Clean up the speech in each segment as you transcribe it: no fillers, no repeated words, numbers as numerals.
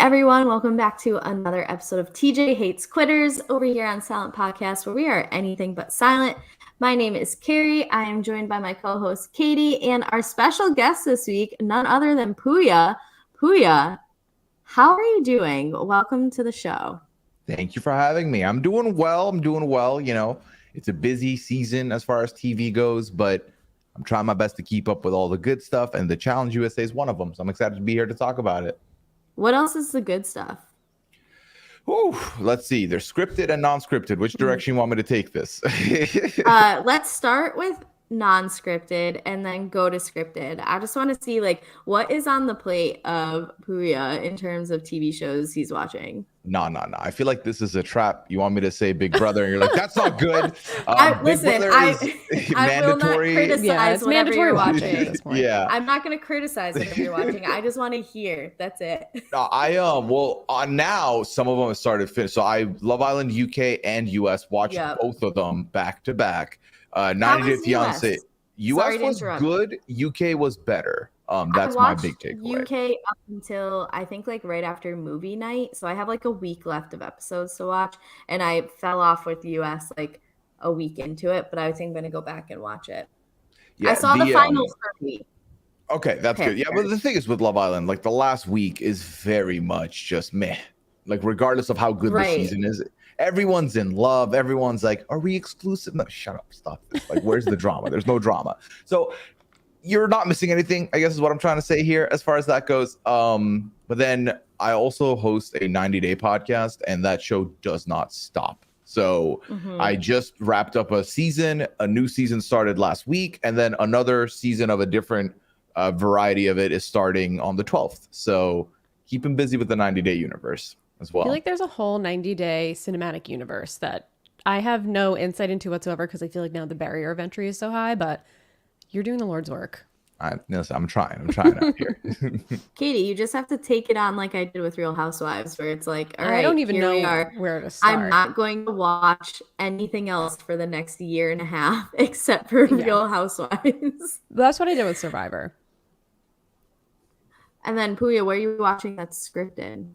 everyone, welcome back to another episode of TJ Hates Quitters over here on Silent Podcast, where we are anything but silent. My name is Kari. I am joined by my co-host Katie and our special guest this week, none other than Pooya. Pooya, how are you doing? Welcome to the show. Thank you for having me. I'm doing well. You know, it's a busy season as far as TV goes, but I'm trying my best to keep up with all the good stuff, and the Challenge USA is one of them. So I'm excited to be here to talk about it. What else is the good stuff? Ooh, let's see. There's scripted and non-scripted. Which direction you want me to take this? Let's start with non-scripted and then go to scripted. I just want to see what is on the plate of Pooya in terms of TV shows he's watching. No. I feel like this is a trap. You want me to say Big Brother, and you're like, that's not good. Listen, I will not criticize whatever you're watching. Yeah, I'm not going to criticize whatever you're watching. I just want to hear. That's it. No, now some of them have started to finish. So I Love Island UK and US watched both of them back to back. 90 Day Fiance. US was good. UK was better. That's my big takeaway. UK up until I think right after movie night. So I have a week left of episodes to watch, and I fell off with US a week into it, but I think I'm going to go back and watch it. Yeah, I saw the final 30. Okay, that's good. Yeah, but the thing is with Love Island, the last week is very much just meh. Regardless of how good the season is, everyone's in love. Everyone's like, are we exclusive? No, shut up. Stop this. Where's the drama? There's no drama. So you're not missing anything, I guess is what I'm trying to say here as far as that goes. But then I also host a 90-day podcast, and that show does not stop. So I just wrapped up a season. A new season started last week, and then another season of a different variety of it is starting on the 12th. So keep him busy with the 90-day universe as well. I feel like there's a whole 90-day cinematic universe that I have no insight into whatsoever, because I feel like now the barrier of entry is so high, but you're doing the Lord's work. I'm trying out here. Katie, you just have to take it on like I did with Real Housewives, where it's like, all right, I don't even know where to start. I'm not going to watch anything else for the next year and a half except for Real Housewives. That's what I did with Survivor. And then Pooya, what are you watching that's scripted?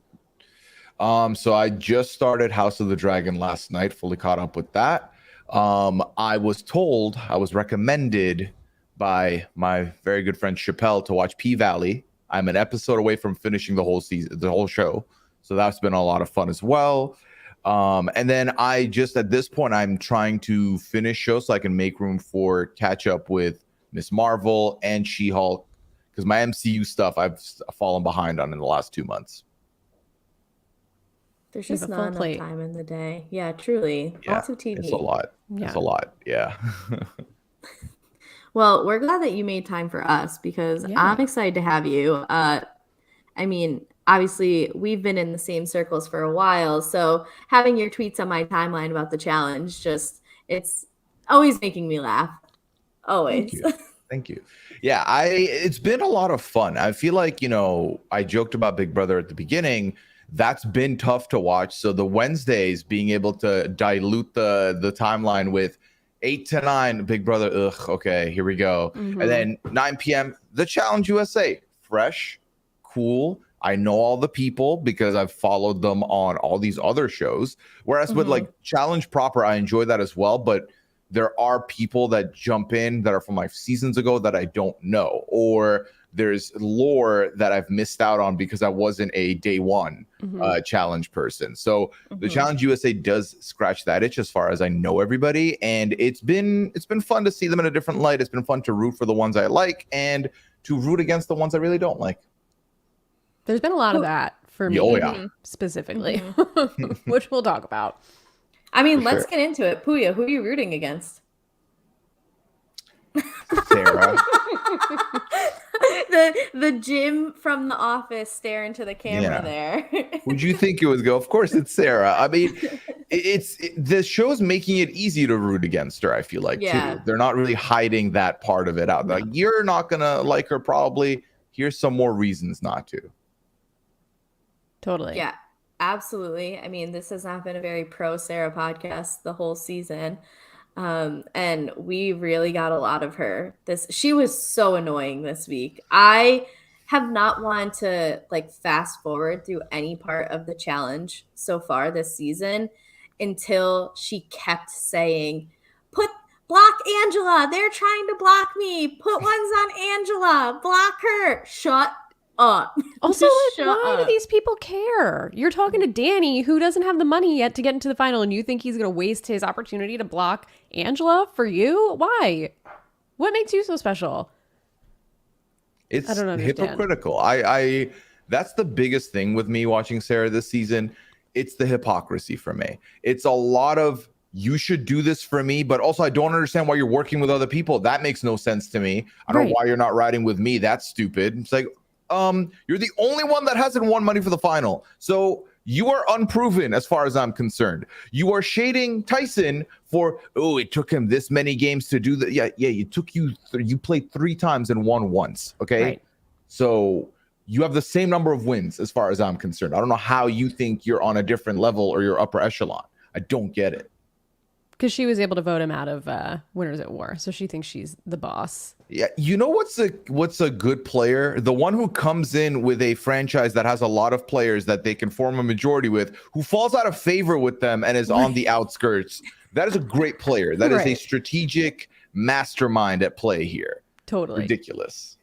So I just started House of the Dragon last night, fully caught up with that. I was recommended by my very good friend Chappelle to watch P-Valley. I'm an episode away from finishing the whole season, the whole show. So that's been a lot of fun as well. And then at this point, I'm trying to finish shows so I can make room for catch up with Miss Marvel and She-Hulk, because my MCU stuff I've fallen behind on in the last 2 months. There's just not enough time in the day. Yeah, truly. Yeah, lots of TV. It's a lot. Yeah. It's a lot. Yeah. Well, we're glad that you made time for us, because I'm excited to have you. I mean, obviously, we've been in the same circles for a while, so having your tweets on my timeline about the challenge, it's always making me laugh. Always. Thank you. Yeah, it's been a lot of fun. I feel like, I joked about Big Brother at the beginning. That's been tough to watch. So the Wednesdays, being able to dilute the timeline with 8 to 9 Big Brother, okay, here we go. And then 9 p.m. the Challenge USA, fresh, cool. I know all the people because I've followed them on all these other shows. Whereas with Challenge proper, I enjoy that as well. But there are people that jump in that are from seasons ago that I don't know, or there's lore that I've missed out on because I wasn't a day one challenge person. So the Challenge USA does scratch that itch as far as I know everybody. And it's been fun to see them in a different light. It's been fun to root for the ones I like and to root against the ones I really don't like. There's been a lot of that for me specifically, which we'll talk about. I mean, let's get into it. Pooya, who are you rooting against? Sarah. the Jim from The Office stare into the camera there. Would you think it would go? Of course it's Sarah. I mean, the show's making it easy to root against her, I feel like, too. They're not really hiding that part of it out. Like, you're not going to like her probably. Here's some more reasons not to. Totally. Yeah, absolutely. I mean, this has not been a very pro Sarah podcast the whole season. And we really got a lot of her. She was so annoying this week. I have not wanted to like fast forward through any part of the challenge so far this season until she kept saying, block Angela. They're trying to block me. Put ones on Angela. Block her. Shut up. Also, like, why do up. these people care? You're talking to Danny, who doesn't have the money yet to get into the final, and you think he's going to waste his opportunity to block Angela for you? Why? What makes you so special? It's I don't understand. hypocritical. I that's the biggest thing with me watching Sarah this season. It's the hypocrisy for me. It's a lot of, you should do this for me, but also I don't understand why you're working with other people. That makes no sense to me. I don't know why you're not riding with me. That's stupid. It's like, you're the only one that hasn't won money for the final. So you are unproven as far as I'm concerned. You are shading Tyson for, oh, it took him this many games to do that. Yeah, you played 3 times and won once. Okay. Right. So you have the same number of wins as far as I'm concerned. I don't know how you think you're on a different level or you're upper echelon. I don't get it. Because she was able to vote him out of Winners at War. So she thinks she's the boss. Yeah, you know what's a good player? The one who comes in with a franchise that has a lot of players that they can form a majority with, who falls out of favor with them and is on the outskirts. That is a great player. That is a strategic mastermind at play here. Totally. Ridiculous.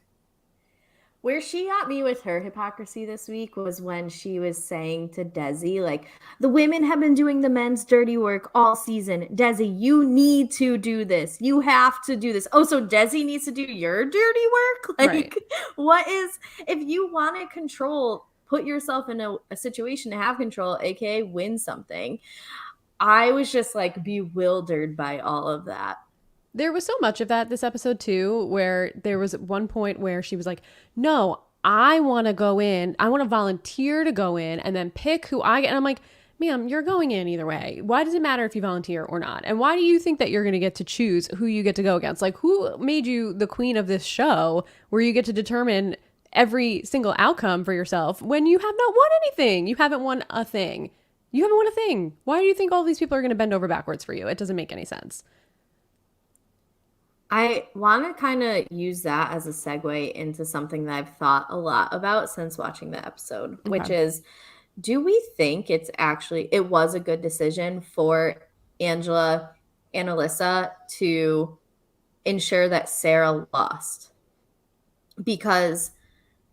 Where she got me with her hypocrisy this week was when she was saying to Desi, like, the women have been doing the men's dirty work all season. Desi, you need to do this. You have to do this. Oh, so Desi needs to do your dirty work? Like, what is, if you want to control, put yourself in a situation to have control, aka win something. I was just like bewildered by all of that. There was so much of that this episode too, where there was one point where she was like, no, I want to go in. I want to volunteer to go in and then pick who I get. And I'm like, ma'am, you're going in either way. Why does it matter if you volunteer or not? And why do you think that you're going to get to choose who you get to go against? Like, who made you the queen of this show where you get to determine every single outcome for yourself when you have not won anything? You haven't won a thing. You haven't won a thing. Why do you think all these people are going to bend over backwards for you? It doesn't make any sense. I want to kind of use that as a segue into something that I've thought a lot about since watching the episode, which is, do we think it was a good decision for Angela and Alyssa to ensure that Sarah lost? Because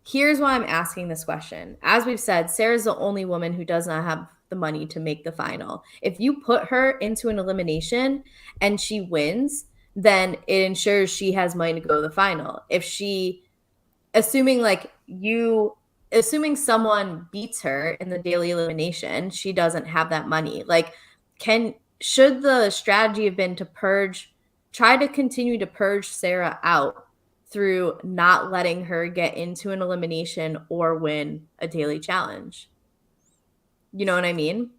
here's why I'm asking this question. As we've said, Sarah's the only woman who does not have the money to make the final. If you put her into an elimination and she wins, then it ensures she has money to go to the final. If she, assuming someone beats her in the daily elimination, she doesn't have that money. Like, should the strategy have been to try to continue to purge Sarah out through not letting her get into an elimination or win a daily challenge? You know what I mean?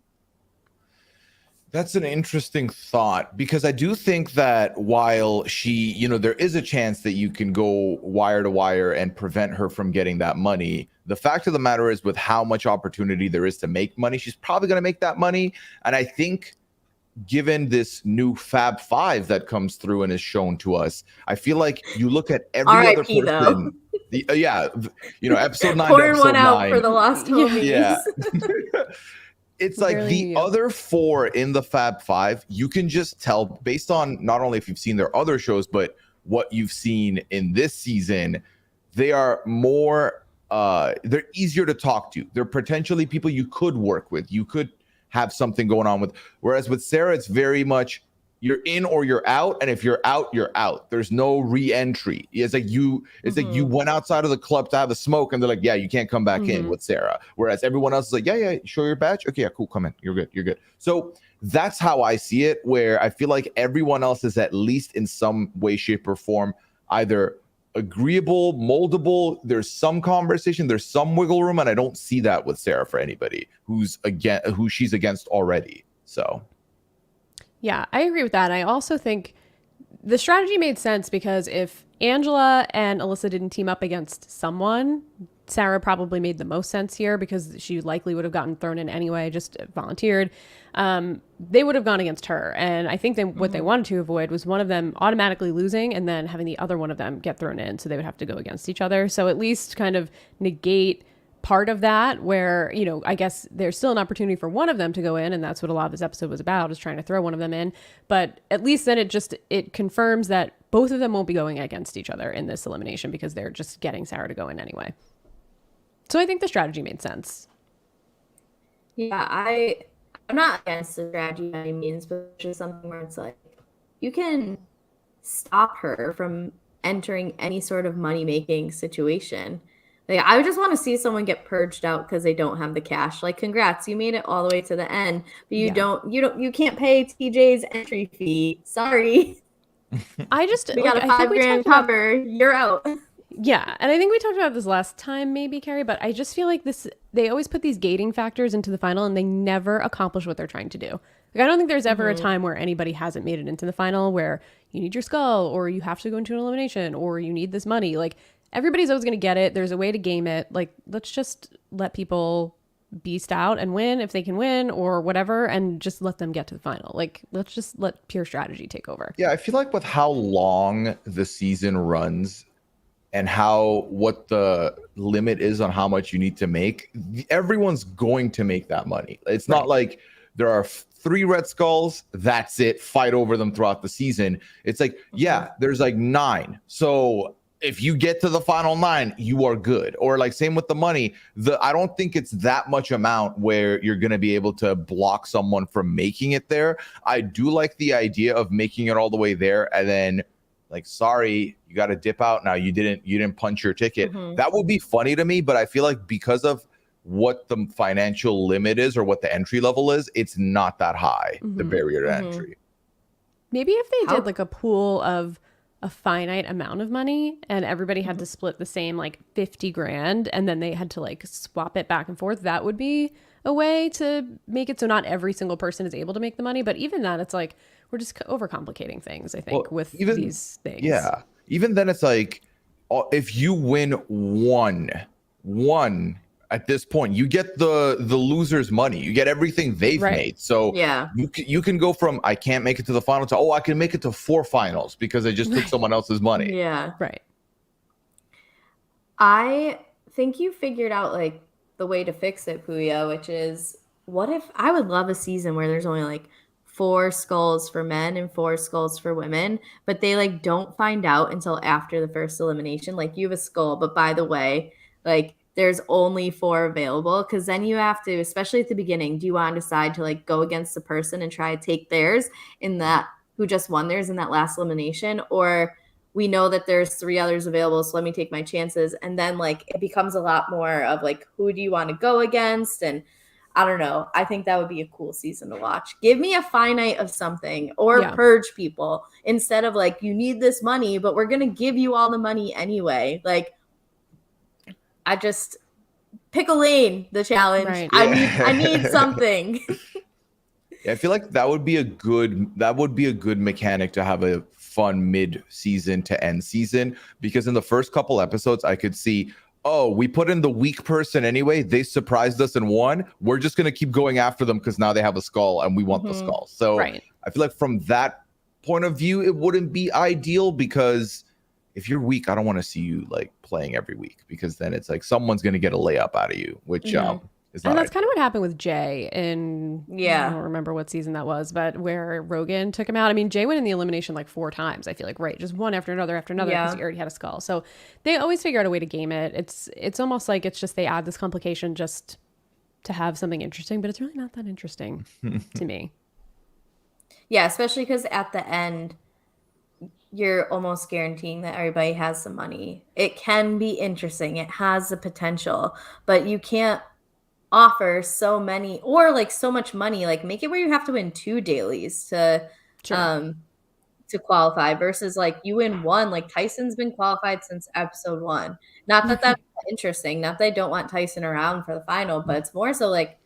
That's an interesting thought, because I do think that while she, there is a chance that you can go wire to wire and prevent her from getting that money. The fact of the matter is, with how much opportunity there is to make money, she's probably going to make that money. And I think given this new Fab Five that comes through and is shown to us, I feel like you look at every other person. Episode 9 Pouring to episode one out 9. For the lost homies. Yeah. It's like the other 4 in the Fab Five, you can just tell based on not only if you've seen their other shows, but what you've seen in this season, they are more, they're easier to talk to. They're potentially people you could work with. You could have something going on with. Whereas with Sarah, it's very much you're in or you're out. And if you're out, you're out. There's no re-entry. It's like you went outside of the club to have a smoke and they're like, yeah, you can't come back in with Sarah. Whereas everyone else is like, yeah, show your badge. Okay, yeah, cool, come in. You're good. So that's how I see it, where I feel like everyone else is at least in some way, shape, or form either agreeable, moldable. There's some conversation, there's some wiggle room, and I don't see that with Sarah for anybody who she's against already. So yeah, I agree with that. I also think the strategy made sense because if Angela and Alyssa didn't team up against someone, Sarah probably made the most sense here because she likely would have gotten thrown in anyway, just volunteered. They would have gone against her. And I think what they wanted to avoid was one of them automatically losing and then having the other one of them get thrown in. So they would have to go against each other. So at least kind of negate part of that where, you know, I guess there's still an opportunity for one of them to go in. And that's what a lot of this episode was about, is trying to throw one of them in. But at least then it confirms that both of them won't be going against each other in this elimination because they're just getting Sarah to go in anyway. So I think the strategy made sense. Yeah, I'm not against the strategy by any means, but it's just something where it's like, you can stop her from entering any sort of money-making situation. Like, I would just want to see someone get purged out because they don't have the cash. Like, congrats, you made it all the way to the end, but you can't pay TJ's entry fee. Sorry. We got a $5,000 cover. You're out. Yeah, and I think we talked about this last time, maybe, Kari, but I just feel like they always put these gating factors into the final and they never accomplish what they're trying to do. Like, I don't think there's ever a time where anybody hasn't made it into the final where you need your skull or you have to go into an elimination or you need this money. Like, everybody's always going to get it. There's a way to game it. Like, let's just let people beast out and win if they can win or whatever and just let them get to the final. Like, let's just let pure strategy take over. Yeah, I feel like with how long the season runs and what the limit is on how much you need to make, everyone's going to make that money. It's not like there are 3 red skulls, that's it, fight over them throughout the season. It's like, yeah, there's like 9. So if you get to the final 9, you are good. Or like same with the money, I don't think it's that much amount where you're going to be able to block someone from making it there. I do like the idea of making it all the way there and then, like, sorry, you got to dip out now. You didn't punch your ticket. That would be funny to me, but I feel like because of what the financial limit is or what the entry level is, it's not that high, the barrier to entry. Maybe if they did like a pool of a finite amount of money and everybody had to split the same like $50,000 and then they had to like swap it back and forth, that would be a way to make it so not every single person is able to make the money. But even that, it's like, we're just overcomplicating things, I think, with these things. Yeah. Even then, it's like, if you win one at this point, you get the loser's money. You get everything they've made. So yeah, you can go from I can't make it to the final to I can make it to 4 finals because I just took someone else's money. Yeah. Right. I think you figured out like the way to fix it, Pooya, which is, what if I would love a season where there's only like 4 skulls for men and 4 skulls for women, but they like don't find out until after the first elimination. Like, you have a skull, but by the way, like, there's only 4 available, because then you have to, especially at the beginning, do you want to decide to like go against the person and try to take theirs in that who just won theirs in that last elimination, or we know that there's 3 others available, so let me take my chances. And then like it becomes a lot more of like, who do you want to go against? And I don't know. I think that would be a cool season to watch. Give me a finite of something, or purge people instead of like, you need this money, but we're going to give you all the money anyway. Like, I just pick a lane, the challenge. Right. I need something. Yeah, I feel like that would be a good mechanic to have a fun mid-season to end season, because in the first couple episodes I could see, we put in the weak person anyway. They surprised us and won. We're just going to keep going after them because now they have a skull and we want the skull. So I feel like from that point of view, it wouldn't be ideal, because if you're weak, I don't want to see you like playing every week, because then it's like someone's going to get a layup out of you, which is not and that's kind of what happened with Jay in, I don't remember what season that was, but where Rogan took him out. I mean, Jay went in the elimination like 4 times, I feel like, just one after another because he already had a skull. So they always figure out a way to game it. It's almost like it's just they add this complication just to have something interesting, but it's really not that interesting to me. Yeah, especially because at the end, you're almost guaranteeing that everybody has some money. It can be interesting. It has the potential, but you can't offer so many or like so much money. Like, make it where you have to win 2 dailies to qualify, versus like you win 1. Like, Tyson's been qualified since episode 1. Not that that's interesting. Not that I don't want Tyson around for the final, but it's more so like,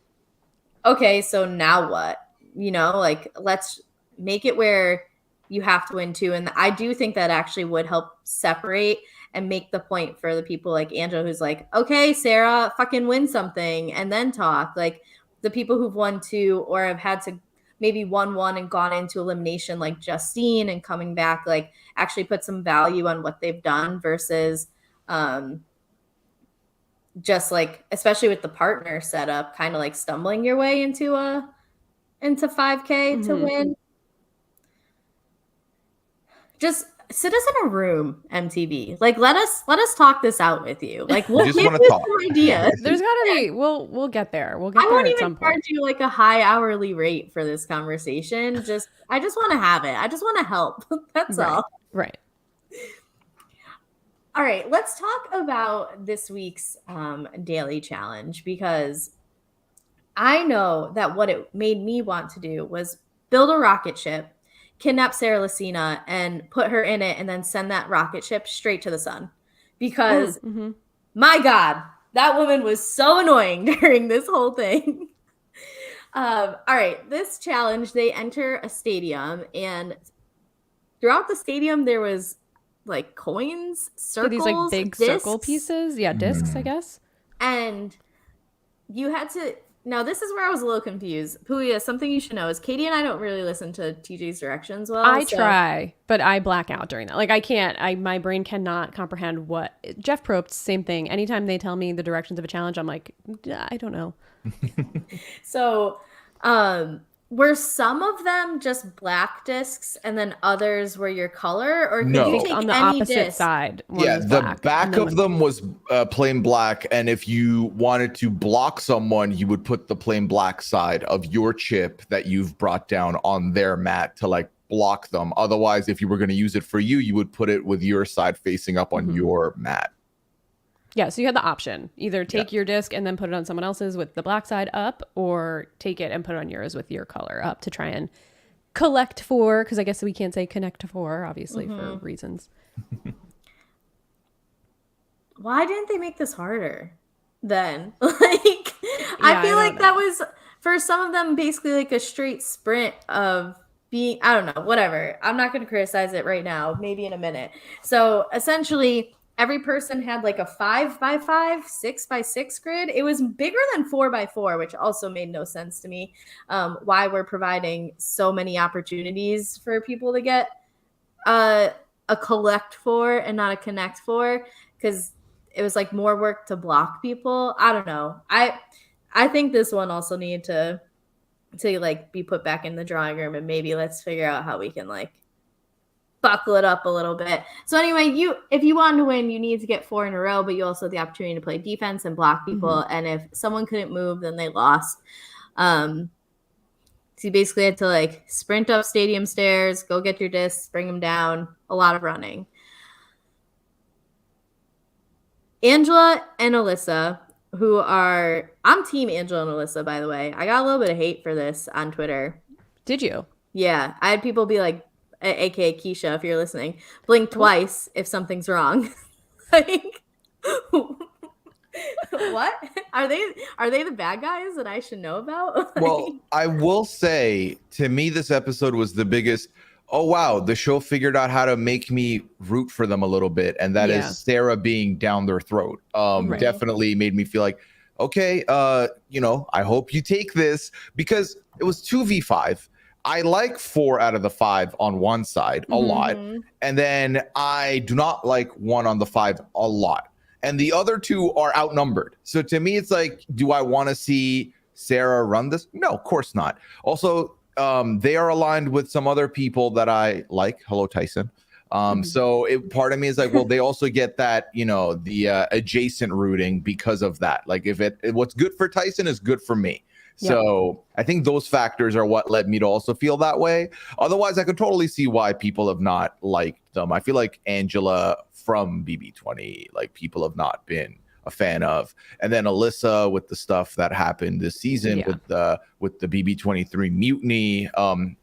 okay, so now what? You know, like, let's make it where you have to win 2. And I do think that actually would help separate and make the point for the people like Angela, who's like, okay, Sarah, fucking win something and then talk. Like the people who've won 2 or have had to maybe won 1 and gone into elimination, like Justine, and coming back, like actually put some value on what they've done versus just like, especially with the partner setup, kind of like stumbling your way into 5K to win. Just sit us in a room, MTV. Like let us talk this out with you. Like we'll just give want you to talk. some ideas. There's gotta be. We'll get there. We'll get I there won't at even some point. charge you like a high hourly rate for this conversation. I just want to have it. I just want to help. That's all. Right. All right, let's talk about this week's daily challenge, because I know that what it made me want to do was build a rocket ship, kidnap Sarah Lacina, and put her in it, and then send that rocket ship straight to the sun. Because, my God, that woman was so annoying during this whole thing. All right, this challenge, they enter a stadium, and throughout the stadium, there was like coins, circles, these like big discs, circle pieces. Yeah, discs, I guess. and you had to. Now, this is where I was a little confused. Pooya, something you should know is Katie and I don't really listen to TJ's directions well. I try, but I black out during that. Like I can't. My brain cannot comprehend what Jeff Probst. Same thing. Anytime they tell me the directions of a challenge, I'm like, I don't know. So, were some of them just black discs and then others were your color, or could No. you take On the any opposite disc? side, one Yeah, was the black, back and then of them was plain black, and if you wanted to block someone, you would put the plain black side of your chip that you've brought down on their mat to like block them. Otherwise, if you were going to use it for you, you would put it with your side facing up on your mat. Yeah, so you had the option. Either take your disc and then put it on someone else's with the black side up, or take it and put it on yours with your color up to try and collect 4, because I guess we can't say connect to 4, obviously, for reasons. Why didn't they make this harder then? I feel like that was, for some of them, basically like a straight sprint of being, I don't know, whatever. I'm not going to criticize it right now, maybe in a minute. So essentially, every person had like a 5x5, 6x6 grid. It was bigger than 4x4, which also made no sense to me. Why we're providing so many opportunities for people to get a collect 4 and not a connect 4, because it was like more work to block people. I don't know. I think this one also needed to like be put back in the drawing room, and maybe let's figure out how we can like buckle it up a little bit. So anyway, if you wanted to win, you need to get 4 in a row, but you also had the opportunity to play defense and block people. And if someone couldn't move, then they lost. So you basically had to like sprint up stadium stairs, go get your discs, bring them down, a lot of running. Angela and Alyssa, I'm team Angela and Alyssa, by the way. I got a little bit of hate for this on Twitter. Did you? Yeah, I had people be like, aka Keisha, if you're listening, blink twice if something's wrong. Like, what? Are they the bad guys that I should know about? Well, I will say, to me, this episode was the biggest, oh wow, the show figured out how to make me root for them a little bit, and that is Sarah being down their throat. Definitely made me feel like, okay, I hope you take this, because it was 2v5. I like 4 out of the 5 on one side a lot, and then I do not like 1 on the 5 a lot, and the other 2 are outnumbered. So to me, it's like, do I want to see Sarah run this? No, of course not. Also, they are aligned with some other people that I like. Hello, Tyson. So part of me is like, well, they also get that, the adjacent rooting because of that. Like, if what's good for Tyson is good for me. So I think those factors are what led me to also feel that way. Otherwise, I could totally see why people have not liked them. I feel like Angela from BB20, like, people have not been a fan of. And then Alyssa, with the stuff that happened this season with the BB23 mutiny,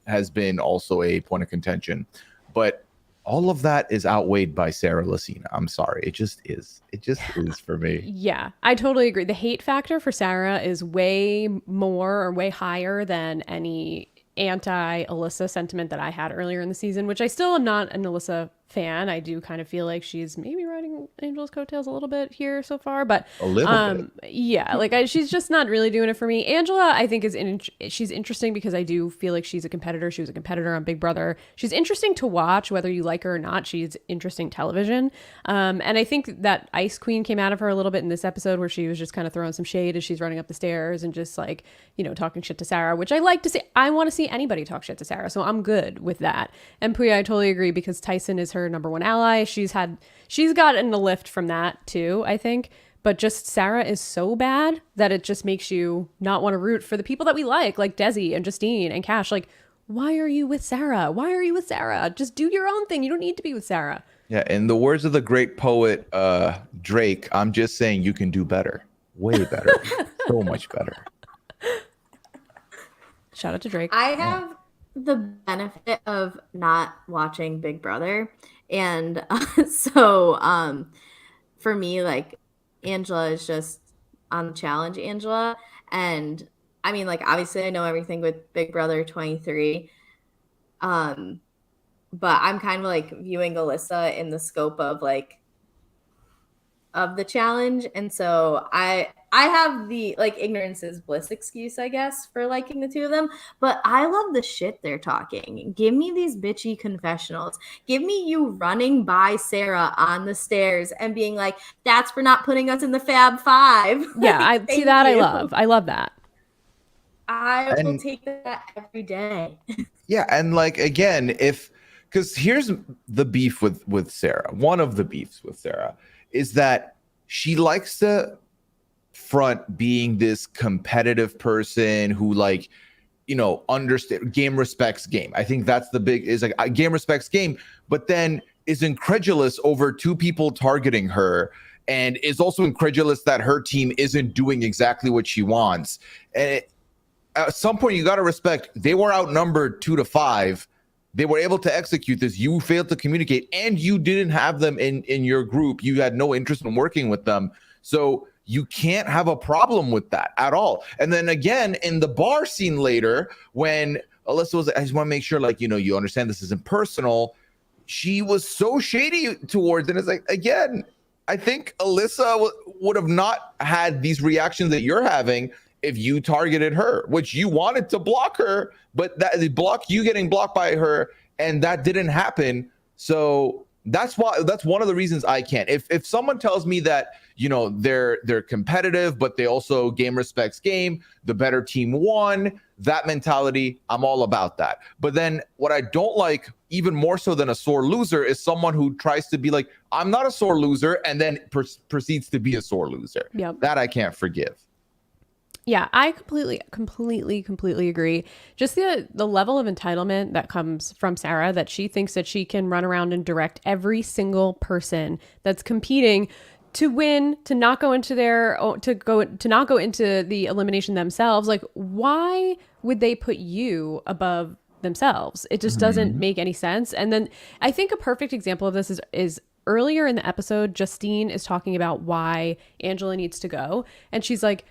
has been also a point of contention. But all of that is outweighed by Sarah Lacina. I'm sorry. It just is. It just is for me. Yeah, I totally agree. The hate factor for Sarah is way more or way higher than any anti-Alyssa sentiment that I had earlier in the season, which I still am not an Alyssa fan. I do kind of feel like she's maybe riding Angel's coattails a little bit here so far, but A little bit. yeah, like she's just not really doing it for me. Angela, I think she's interesting because I do feel like she's a competitor. She was a competitor on Big Brother. She's interesting to watch, whether you like her or not. She's interesting television. And I think that Ice Queen came out of her a little bit in this episode where she was just kind of throwing some shade as she's running up the stairs and just like, you know, talking shit to Sarah, which I like to see. I want to see anybody talk shit to Sarah, so I'm good with that. And Pooya, I totally agree because Tyson is her number one ally. She's gotten a lift from that too, I think. But just Sarah is so bad that it just makes you not want to root for the people that we like Desi and Justine and Cash. Like, why are you with Sarah? Why are you with Sarah? Just do your own thing. You don't need to be with Sarah. Yeah, in the words of the great poet Drake, I'm just saying you can do better. Way better. So much better. Shout out to Drake. I have the benefit of not watching Big Brother. And so for me, like, Angela is just on the challenge, Angela. And I mean, like, obviously I know everything with Big Brother 23. But I'm kind of like viewing Alyssa in the scope of like of the challenge. And so I have the like ignorance is bliss excuse, I guess, for liking the two of them. But I love the shit they're talking. Give me these bitchy confessionals. Give me you running by Sarah on the stairs and being like, that's for not putting us in the Fab Five. Yeah, I see that. I love that. I will take that every day. Yeah, and like again, because here's the beef with Sarah. One of the beefs with Sarah is that she likes to front being this competitive person who, like, you know, understand game respects game. I think that's the big is like game respects game, but then is incredulous over two people targeting her and is also incredulous that her team isn't doing exactly what she wants. And at some point you got to respect they were outnumbered 2-5. They were able to execute this. You failed to communicate and you didn't have them in your group. You had no interest in working with them. So you can't have a problem with that at all. And then again, in the bar scene later, when Alyssa was like, I just want to make sure, like, you know, you understand this isn't personal. She was so shady towards it. It's like, again, I think Alyssa would have not had these reactions that you're having if you targeted her, which you wanted to block her, but that block you getting blocked by her, and that didn't happen. So that's one of the reasons I can't. If someone tells me that, you know, they're competitive, but they also game respects game, the better team won, that mentality, I'm all about that. But then what I don't like, even more so than a sore loser, is someone who tries to be like, I'm not a sore loser, and then proceeds to be a sore loser. Yep. That I can't forgive. Yeah, I completely agree. Just the level of entitlement that comes from Sarah, that she thinks that she can run around and direct every single person that's competing to win, to not go into the elimination themselves. Like, why would they put you above themselves? It just doesn't make any sense. And then I think a perfect example of this is earlier in the episode, Justine is talking about why Angela needs to go, and she's like,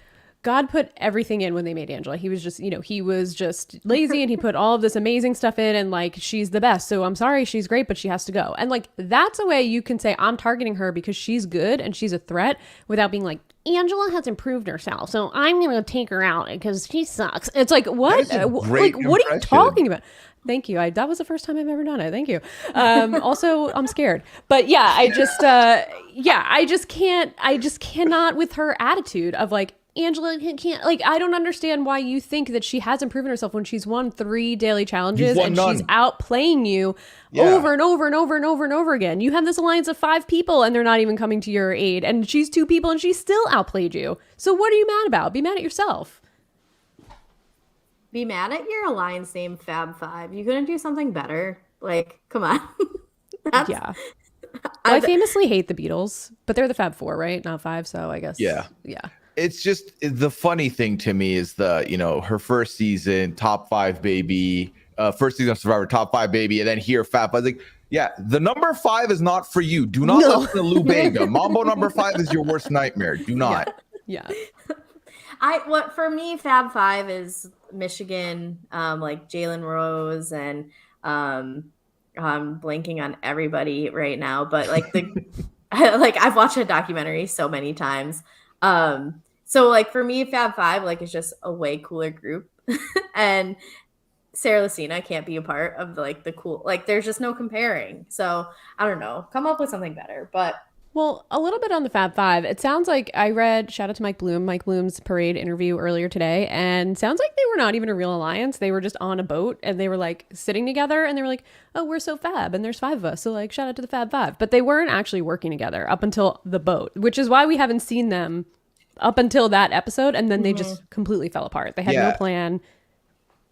God put everything in when they made Angela. He was just, you know, he was just lazy and he put all of this amazing stuff in, and like, she's the best. So I'm sorry, she's great, but she has to go. And like, that's a way you can say, I'm targeting her because she's good and she's a threat, without being like, Angela has improved herself, so I'm going to take her out because she sucks. It's like, what? Like, what are you talking about? Thank you. That was the first time I've ever done it. Thank you. Also, I'm scared. But yeah, I just cannot with her attitude of like, Angela can't, like, I don't understand why you think that she hasn't proven herself when she's won 3 daily challenges and she's outplaying you over and over and over and over and over again. You have this alliance of 5 people and they're not even coming to your aid, and she's 2 people and she still outplayed you. So what are you mad about? Be mad at yourself. Be mad at your alliance named Fab Five. You couldn't do something better. Like, come on. Yeah. Well, I famously hate the Beatles, but they're the Fab Four, right? Not 5, so I guess. Yeah. Yeah. It's just the funny thing to me is her first season, top 5 baby, first season of Survivor, top 5 baby, and then here Fab. I was like, yeah, the number 5 is not for you. Do not listen to Lou Bega. Mambo number 5 is your worst nightmare. Do not. Yeah. What for me, Fab Five is Michigan, like Jalen Rose and blanking on everybody right now, but like like I've watched a documentary so many times. So like for me, Fab Five like is just a way cooler group, and Sarah Lucina can't be a part of like the cool. Like there's just no comparing. So I don't know. Come up with something better, but. Well, a little bit on the Fab Five. It sounds like I read, shout out to Mike Bloom's parade interview earlier today, and sounds like they were not even a real alliance. They were just on a boat and they were like sitting together and they were like, oh, we're so fab and there's 5 of us. So like, shout out to the Fab Five. But they weren't actually working together up until the boat, which is why we haven't seen them up until that episode. And then they just completely fell apart. They had no plan.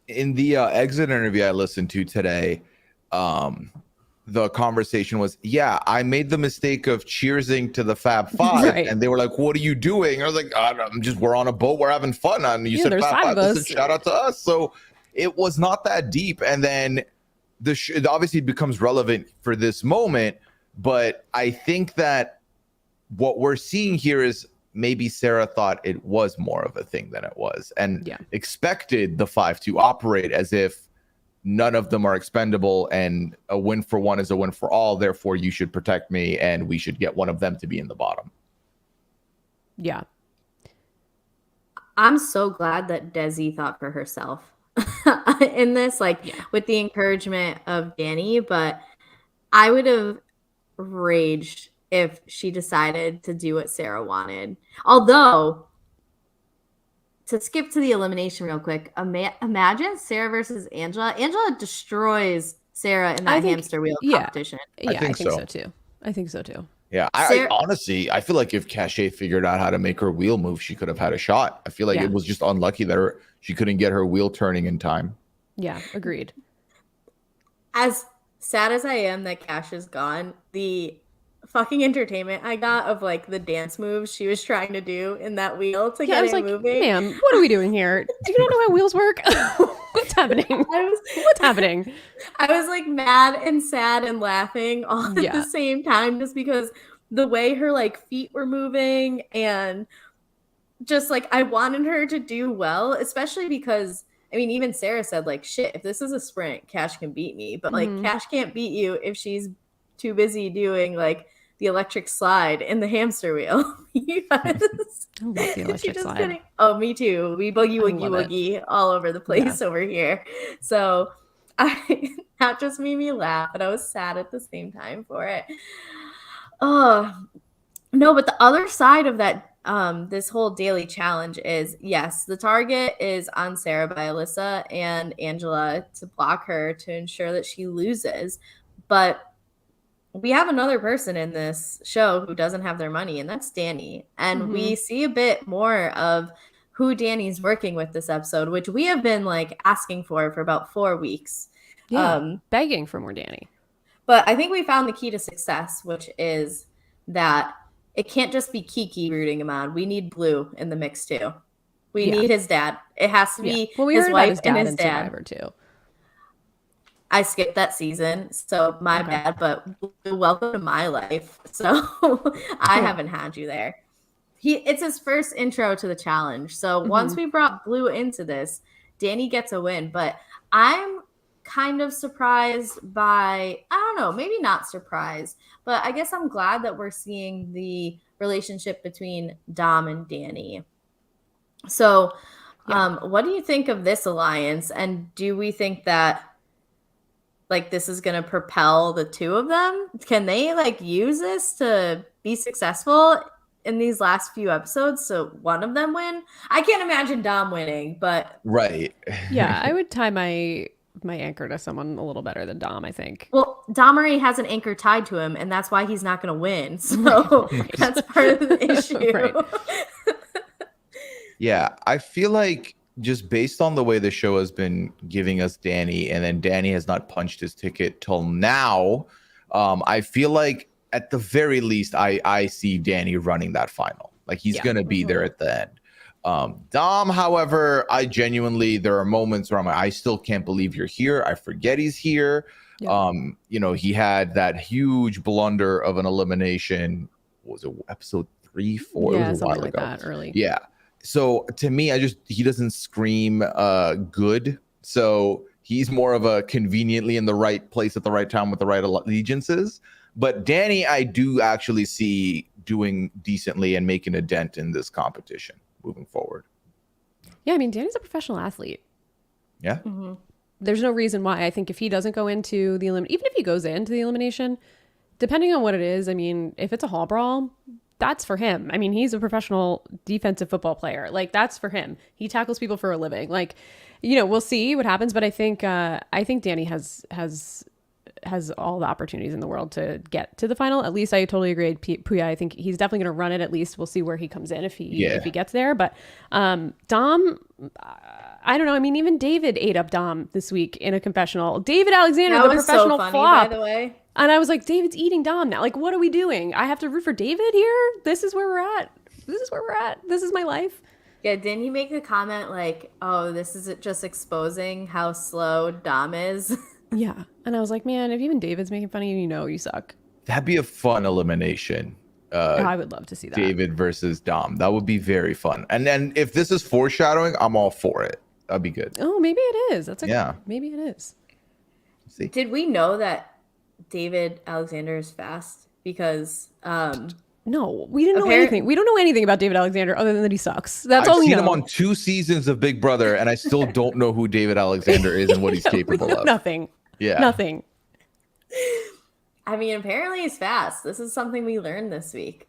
In the exit interview I listened to today, the conversation was, I made the mistake of cheersing to the Fab Five, right. And they were like, what are you doing? I was like, we're on a boat, we're having fun. And you said Fab Five, listen, shout out to us. So it was not that deep. And then it obviously becomes relevant for this moment, but I think that what we're seeing here is maybe Sarah thought it was more of a thing than it was, and expected the 5 to operate as if none of them are expendable and a win for one is a win for all. Therefore, you should protect me and we should get one of them to be in the bottom. Yeah. I'm so glad that Desi thought for herself in this, with the encouragement of Danny, but I would have raged if she decided to do what Sarah wanted. Although, to skip to the elimination real quick, imagine Sarah versus Angela. Angela destroys Sarah in that hamster wheel competition. Yeah, I think so too. I think so too. Yeah, I honestly, I feel like if Cachet figured out how to make her wheel move, she could have had a shot. I feel like it was just unlucky that she couldn't get her wheel turning in time. Yeah, agreed. As sad as I am that Cash is gone, the fucking entertainment I got of like the dance moves she was trying to do in that wheel to get it moving. Ma'am, what are we doing here? Do you not know how wheels work? What's happening? What's happening? I was like mad and sad and laughing all at the same time, just because the way her like feet were moving, and just like I wanted her to do well, especially because I mean, even Sarah said like, shit, if this is a sprint, Cash can beat me, but like Cash can't beat you if she's too busy doing like the electric slide in the hamster wheel. Yes. I love the electric slide. Kidding. Oh, me too. We boogie woogie all over the place over here. So that just made me laugh, but I was sad at the same time for it. Oh no, but the other side of that this whole daily challenge is, yes, the target is on Sarah by Alyssa and Angela to block her to ensure that she loses, but we have another person in this show who doesn't have their money, and that's Danny. And we see a bit more of who Danny's working with this episode, which we have been like asking for about 4 weeks. Yeah, begging for more Danny. But I think we found the key to success, which is that it can't just be Kiki rooting him on. We need Blue in the mix too. We need his dad. It has to be his wife and his dad. Survivor too. I skipped that season, so my bad, but welcome to my life. So I haven't had you there. It's his first intro to the challenge. So once we brought Blue into this, Danny gets a win. But I'm kind of surprised by, I don't know, maybe not surprised, but I guess I'm glad that we're seeing the relationship between Dom and Danny. So what do you think of this alliance? And do we think that like this is going to propel the two of them? Can they like use this to be successful in these last few episodes so one of them win? I can't imagine Dom winning, but right. Yeah, I would tie my anchor to someone a little better than Dom, I think. Well, Dom already has an anchor tied to him, and that's why he's not going to win. So that's part of the issue. Right. Yeah, I feel like just based on the way the show has been giving us Danny, and then Danny has not punched his ticket till now, I feel like at the very least, I see Danny running that final. Like he's going to be there at the end. Dom, however, I genuinely, there are moments where I'm like, I still can't believe you're here. I forget he's here. Yeah. He had that huge blunder of an elimination. What was it, episode 3, 4? Yeah, it was a while something ago. Like that early. Yeah. So to me, he doesn't scream good. So He's more of a conveniently in the right place at the right time with the right allegiances. But Danny, I do actually see doing decently and making a dent in this competition moving forward. Yeah, I mean, Danny's a professional athlete. Yeah. Mm-hmm. There's no reason why. I think if he doesn't go into the even if he goes into the elimination, depending on what it is, I mean, if it's a hall brawl, that's for him. I mean, he's a professional defensive football player. Like, that's for him. He tackles people for a living. Like, you know, we'll see what happens. But I think Danny has all the opportunities in the world to get to the final. At least I totally agree. Pooya, I think he's definitely going to run it. At least we'll see where he comes in if he gets there. But Dom, I don't know. I mean, even David ate up Dom this week in a confessional. David Alexander, That the was professional so funny, flop. by the way. And I was like, David's eating Dom now. Like, what are we doing? I have to root for David here? This is where we're at. This is my life. Yeah, didn't he make the comment like, oh, this is just exposing how slow Dom is? Yeah. And I was like, man, if even David's making fun of you, you know you suck. That'd be a fun elimination. I would love to see that. David versus Dom. That would be very fun. And then if this is foreshadowing, I'm all for it. That'd be good. Oh, maybe it is. Yeah. Maybe it is. See. Did we know that David Alexander is fast? Because no, we didn't know anything. We don't know anything about David Alexander other than that he sucks. That's all we know. I've seen him on 2 seasons of Big Brother, and I still don't know who David Alexander is and what he's capable of. Nothing. Yeah. Nothing. I mean, apparently he's fast. This is something we learned this week.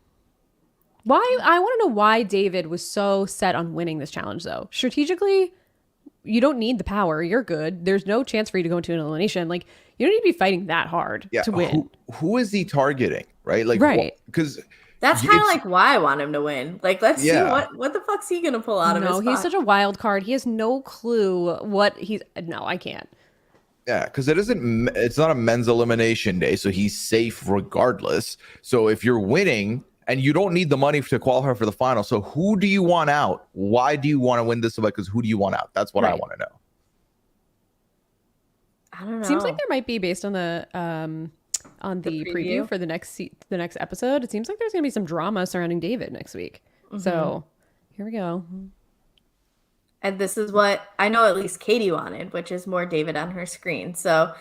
Why? I want to know why David was so set on winning this challenge, though. Strategically, you don't need the power. You're good. There's no chance for you to go into an elimination. Like, you don't need to be fighting that hard to win. Who is he targeting? Right? Like, right. Because that's kind of like why I want him to win. Like, let's see what the fuck's he gonna pull out of his No, he's such a wild card. He has no clue what he's. No, I can't. Yeah, because it's not a men's elimination day, so he's safe regardless. So if you're winning and you don't need the money to qualify for the final, so who do you want out? Why do you want to win this? Because who do you want out? That's what I want to know. I don't know. Seems like there might be, based on the preview for the next episode. It seems like there's gonna be some drama surrounding David next week. Mm-hmm. So here we go. And this is what I know at least Katie wanted, which is more David on her screen. So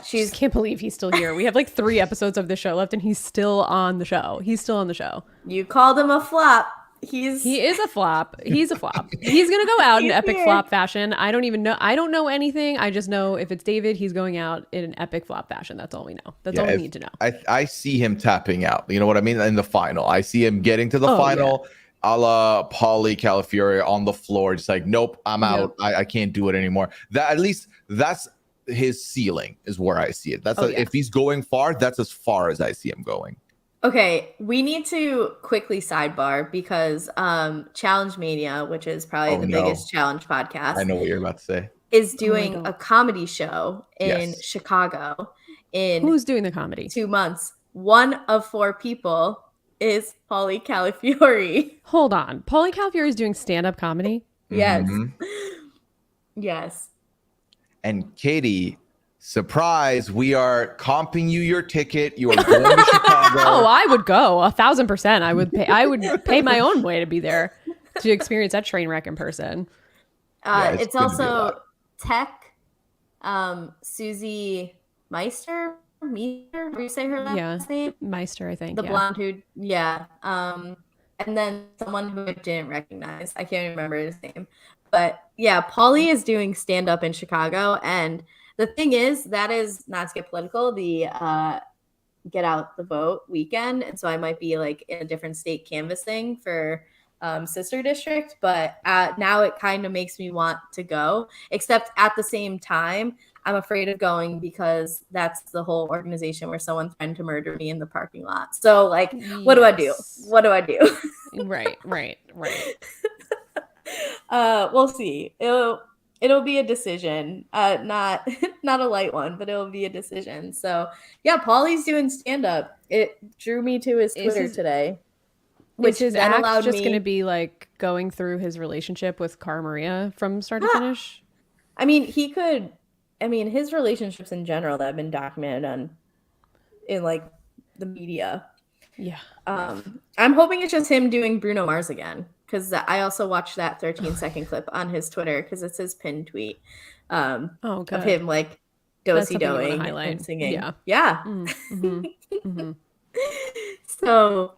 she can't believe he's still here. We have like 3 episodes of the show left and he's still on the show. You called him a flop. He is a flop. He's a flop. He's going to go out in epic flop fashion. I don't even know. I don't know anything. I just know if it's David, he's going out in an epic flop fashion. That's all we know. That's all we need to know. I see him tapping out. You know what I mean? In the final. I see him getting to the final. Yeah. A la Paulie Calafiore on the floor, just like, nope, I'm out. I can't do it anymore. That, at least that's his ceiling, is where I see it. If he's going far, that's as far as I see him going. Okay, we need to quickly sidebar because Challenge Mania, which is probably the biggest challenge podcast, I know what you're about to say, is doing a comedy show in Chicago. Who's doing the comedy? 2 months. 1 of 4 people is Paulie Calafiore. Hold on. Paulie Calafiore is doing stand-up comedy? Yes. Mm-hmm. Yes. And Katie, surprise, we are comping you your ticket. You are going to Chicago. Oh, I would go 1,000%. I would pay my own way to be there to experience that train wreck in person. It's also Tech, Susie Meister. How do you say her last name? Meister, I think. The blonde who, and then someone who I didn't recognize. I can't remember his name. But yeah, Paulie is doing stand-up in Chicago. And the thing is, that is, not to get political, the Get Out the Vote weekend. And so I might be like in a different state canvassing for sister district. But now it kind of makes me want to go. Except at the same time, I'm afraid of going because that's the whole organization where someone's trying to murder me in the parking lot. So, like, what do I do? What do I do? Right. We'll see. It'll be a decision. Not a light one, but it'll be a decision. So, yeah, Paulie's doing stand-up. It drew me to his Twitter today. Which is just going to be, like, going through his relationship with Cara Maria from start to finish? I mean, his relationships in general that have been documented in like the media. Yeah. I'm hoping it's just him doing Bruno Mars again because I also watched that 13-second clip on his Twitter because it's his pinned tweet of him like That's do-si something you want to doing highlight. and singing. Yeah. Yeah. Mm-hmm. Mm-hmm. So,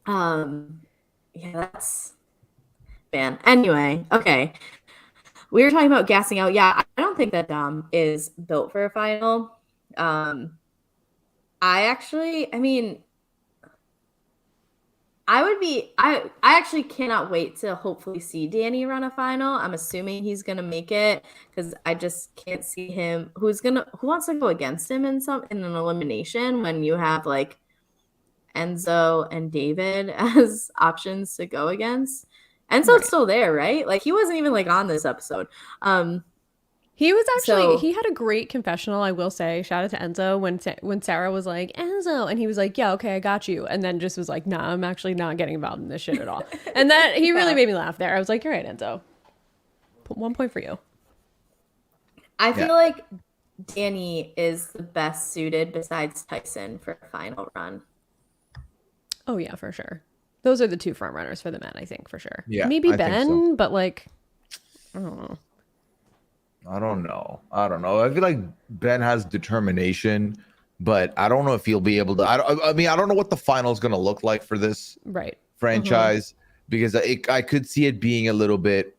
yeah, that's man. Anyway, okay. We were talking about gassing out. Yeah, I don't think that Dom is built for a final. I mean, I actually cannot wait to hopefully see Danny run a final. I'm assuming he's gonna make it because I just can't see him. Who wants to go against him in an elimination when you have like Enzo and David as options to go against? Enzo's still there, right? Like he wasn't even like on this episode. He was actually, he had a great confessional, I will say. Shout out to Enzo when Sarah was like, Enzo. And he was like, yeah, okay, I got you. And then just was like, nah, I'm actually not getting involved in this shit at all. And that, he really made me laugh there. I was like, you're right, Enzo. Put 1 point for you. I feel like Danny is the best suited besides Tyson for a final run. Oh, yeah, for sure. Those are the two front runners for the men, I think, for sure. Yeah, maybe I Ben, think so. but like, I don't know. I don't know. I feel like Ben has determination, but I don't know if he'll be able to. I mean, I don't know what the final is going to look like for this franchise because I could see it being a little bit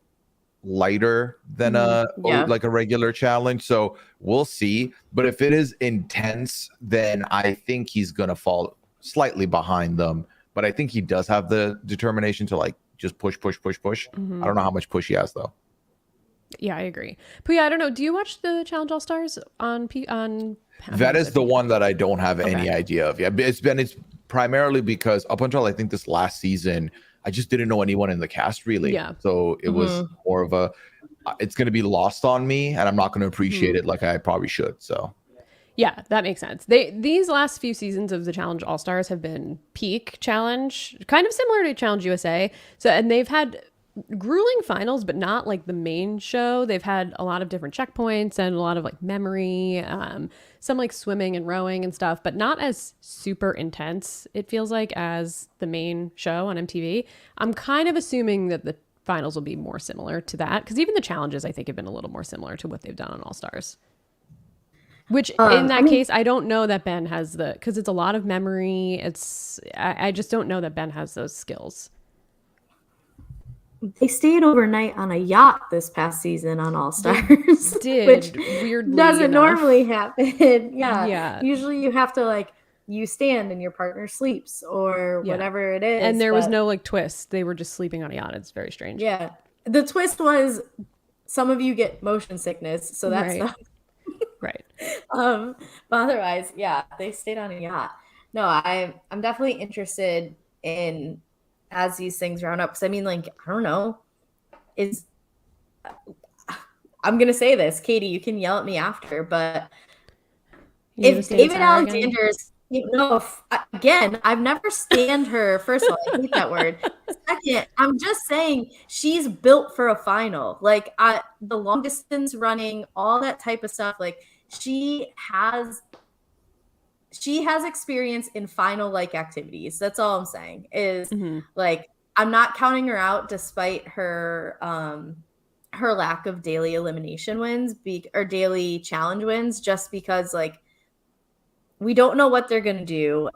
lighter than like a regular challenge. So we'll see. But if it is intense, then I think he's going to fall slightly behind them. But I think he does have the determination to like just push. I don't know how much push he has though. Yeah, I agree. Pooya, I don't know. Do you watch the Challenge All Stars on? That is the one that I don't have any idea of. Yeah, it's primarily because up until I think this last season, I just didn't know anyone in the cast really. Yeah. So it was more of a, it's going to be lost on me, and I'm not going to appreciate it like I probably should. So. Yeah, that makes sense. These last few seasons of the Challenge All Stars have been peak challenge, kind of similar to Challenge USA. So, and they've had grueling finals, but not like the main show. They've had a lot of different checkpoints and a lot of like memory, some like swimming and rowing and stuff, but not as super intense, it feels like, as the main show on MTV. I'm kind of assuming that the finals will be more similar to that, because even the challenges, I think, have been a little more similar to what they've done on All Stars. Which in that case, I don't know that Ben has because it's a lot of memory. I just don't know that Ben has those skills. They stayed overnight on a yacht this past season on All Stars. Which weirdly doesn't normally happen. Yeah. Usually you have to you stand and your partner sleeps or whatever it is. And there was no twist. They were just sleeping on a yacht. It's very strange. Yeah. The twist was some of you get motion sickness, so that's not right. But otherwise, yeah, they stayed on a yacht. No, I'm definitely interested in as these things round up. Because I mean, I don't know. I'm gonna say this, Katie, you can yell at me after, but if David Alexander's again, I've never stand her. First of all, I hate that word. Second, I'm just saying she's built for a final. The long distance running, all that type of stuff. She has experience in final activities. That's all I'm saying is I'm not counting her out despite her her lack of daily elimination wins or daily challenge wins, just because we don't know what they're going to do.